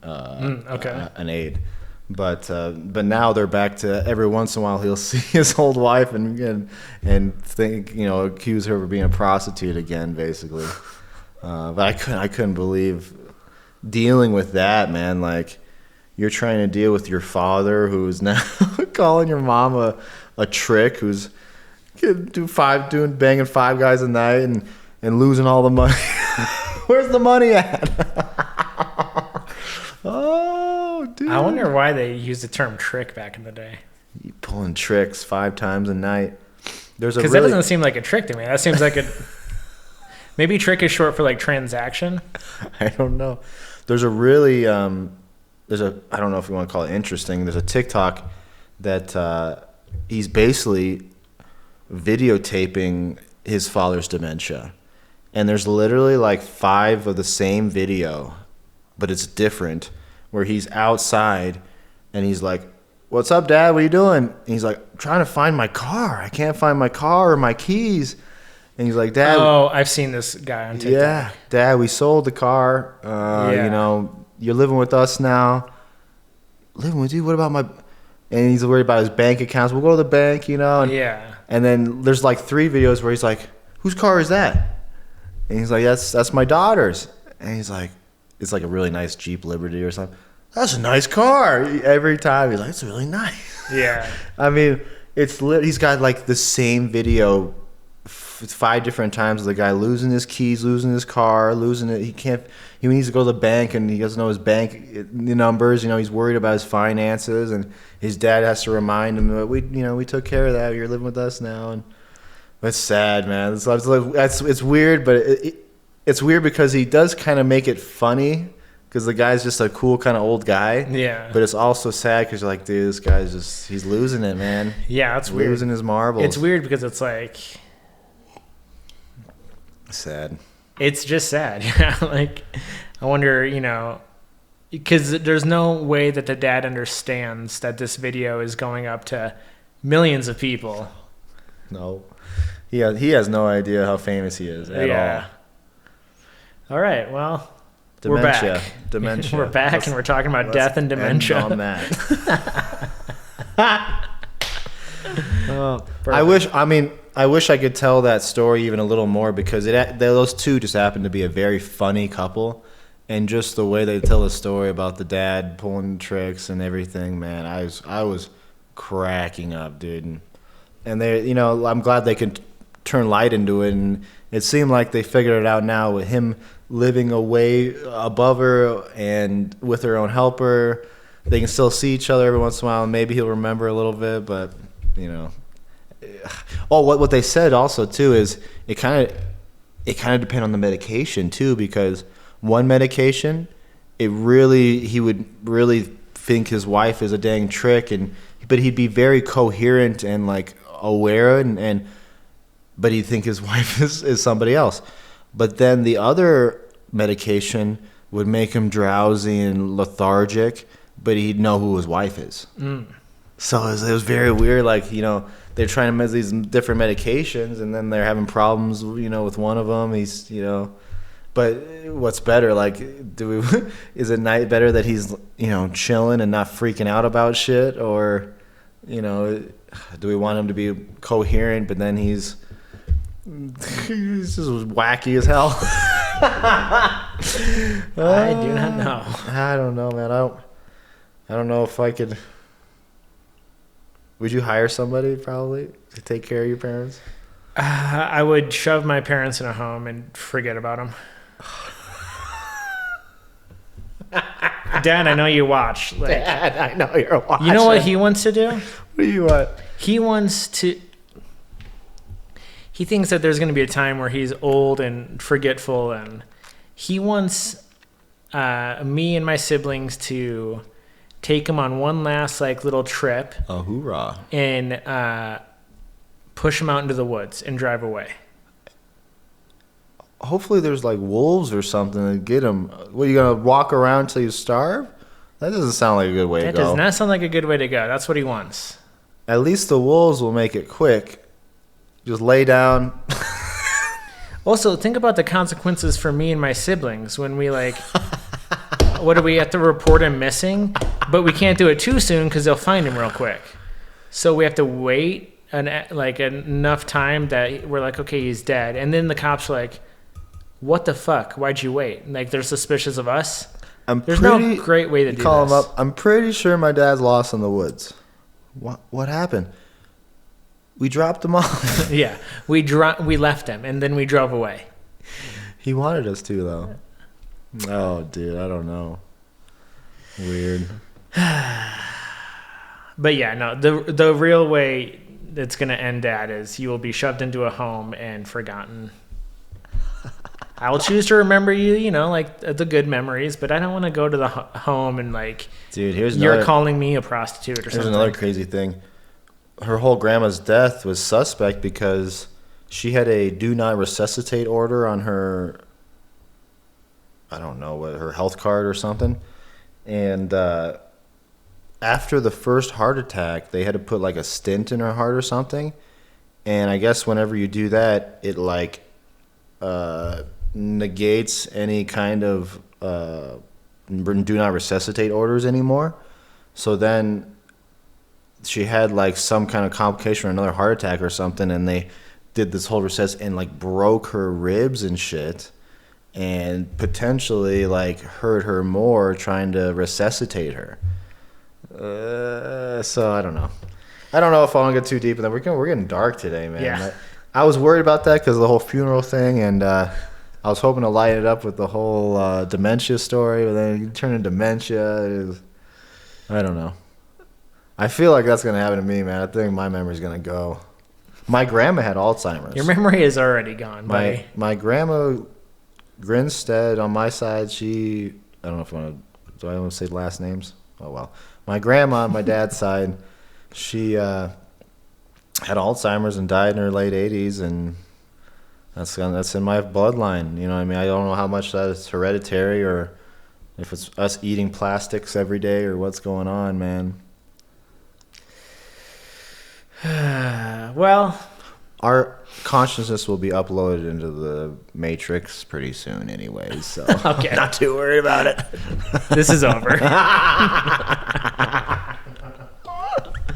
an aide. But now they're back to every once in a while he'll see his old wife and think, you know, accuse her of being a prostitute again, basically. But I couldn't believe dealing with that, man. Like you're trying to deal with your father who's now calling your mom a trick, who's banging 5 guys a night and losing all the money. Where's the money at? Oh, dude. I wonder why they used the term trick back in the day. You pulling tricks 5 times a night. Because that doesn't seem like a trick to me. That seems like maybe trick is short for like transaction. I don't know. There's a really I don't know if you want to call it interesting. There's a TikTok that he's basically videotaping his father's dementia, and there's literally like 5 of the same video, but it's different. Where he's outside, and he's like, "What's up, Dad? What are you doing?" And he's like, "I'm trying to find my car. I can't find my car or my keys." And he's like, Dad. Oh, I've seen this guy on TikTok. Yeah, Dad, we sold the car. You know, you're living with us now. Living with you? What about my... And he's worried about his bank accounts. We'll go to the bank, you know. And then there's like 3 videos where he's like, whose car is that? And he's like, that's my daughter's. And he's like, it's like a really nice Jeep Liberty or something. That's a nice car. Every time he's like, it's really nice. Yeah. I mean, he's got like the same video 5 different times of the guy losing his keys, losing his car, losing it. He needs to go to the bank, and he doesn't know his bank numbers. You know, he's worried about his finances, and his dad has to remind him that we took care of that. You're living with us now, and it's sad, man. It's weird, but it's weird because he does kind of make it funny because the guy's just a cool kind of old guy. Yeah. But it's also sad because you're like, dude, this guy's he's losing it, man. Yeah, it's weird. Losing his marbles. It's weird because it's like... sad. It's just sad. Yeah. Like, I wonder, you know, because there's no way that the dad understands that this video is going up to millions of people. No. He has no idea how famous he is at all. All right, well, dementia. We're back. Dementia. We're back, and we're talking about death and dementia. End on that. I wish I could tell that story even a little more because those two just happen to be a very funny couple, and just the way they tell the story about the dad pulling tricks and everything, man, I was cracking up, dude. And they, you know, I'm glad they can turn light into it, and it seemed like they figured it out now with him living away above her and with her own helper. they can still see each other every once in a while, and maybe he'll remember a little bit, but, you know. Oh, what they said also, too, is it kind of depends on the medication, too, because one medication, he would really think his wife is a dang trick, but he'd be very coherent and, like, aware, but he'd think his wife is somebody else. But then the other medication would make him drowsy and lethargic, but he'd know who his wife is. So it was very weird. Like, you know, they're trying to measure these different medications, and then they're having problems, you know, with one of them. He's, you know, but what's better? Like, is it better that he's, you know, chilling and not freaking out about shit, or, you know, do we want him to be coherent, but then he's just wacky as hell? I do not know. I don't know, man. I don't know if I could. Would you hire somebody probably to take care of your parents? I would shove my parents in a home and forget about them. Dad, I know you watch. Like, Dad, I know you're watching. You know what he wants to do? What do you want? He thinks that there's going to be a time where he's old and forgetful, and he wants me and my siblings to take him on one last like little trip. Oh, hoorah. And push him out into the woods and drive away. Hopefully there's like wolves or something to get him. What, are you going to walk around till you starve? That doesn't sound like a good way to go. That does not sound like a good way to go. That's what he wants. At least the wolves will make it quick. Just lay down. Also, think about the consequences for me and my siblings when we like, what do we have to report him missing? But we can't do it too soon because they'll find him real quick. So we have to wait enough time that we're like, okay, he's dead. And then the cops are like, what the fuck? Why'd you wait? Like, they're suspicious of us. There's no great way to do call this. him up. I'm pretty sure my dad's lost in the woods. What happened? We dropped him off. Yeah, we left him, and then we drove away. He wanted us to, though. Oh, dude, I don't know. Weird. But yeah, no, the real way that's going to end that is you will be shoved into a home and forgotten. I will choose to remember you, you know, like the good memories, but I don't want to go to the home and like, dude, you're calling me a prostitute or something. Here's another crazy thing. Her whole grandma's death was suspect because she had a do not resuscitate order on her, I don't know, what, her health card or something. And after the first heart attack, they had to put like a stent in her heart or something. And I guess whenever you do that, it like negates any kind of do not resuscitate orders anymore. So then she had like some kind of complication or another heart attack or something, and they did this whole resusc and like broke her ribs and shit, and potentially like hurt her more trying to resuscitate her. So I don't know. I don't know if I want to get too deep in that. We're getting dark today, man. Yeah. I was worried about that because of the whole funeral thing, and I was hoping to light it up with the whole dementia story, but then you turn into dementia. I don't know. I feel like that's going to happen to me, man. I think my memory's going to go. My grandma had Alzheimer's. Your memory is already gone, buddy. My grandma Grinstead on my side, I don't know if I want to say last names? Oh, well. My grandma on my dad's side, she had Alzheimer's and died in her late 80s, and that's in my bloodline. You know what I mean? I don't know how much that is hereditary or if it's us eating plastics every day or what's going on, man. Well, our consciousness will be uploaded into the Matrix pretty soon anyways, so okay. I'm not too worried about it. This is over.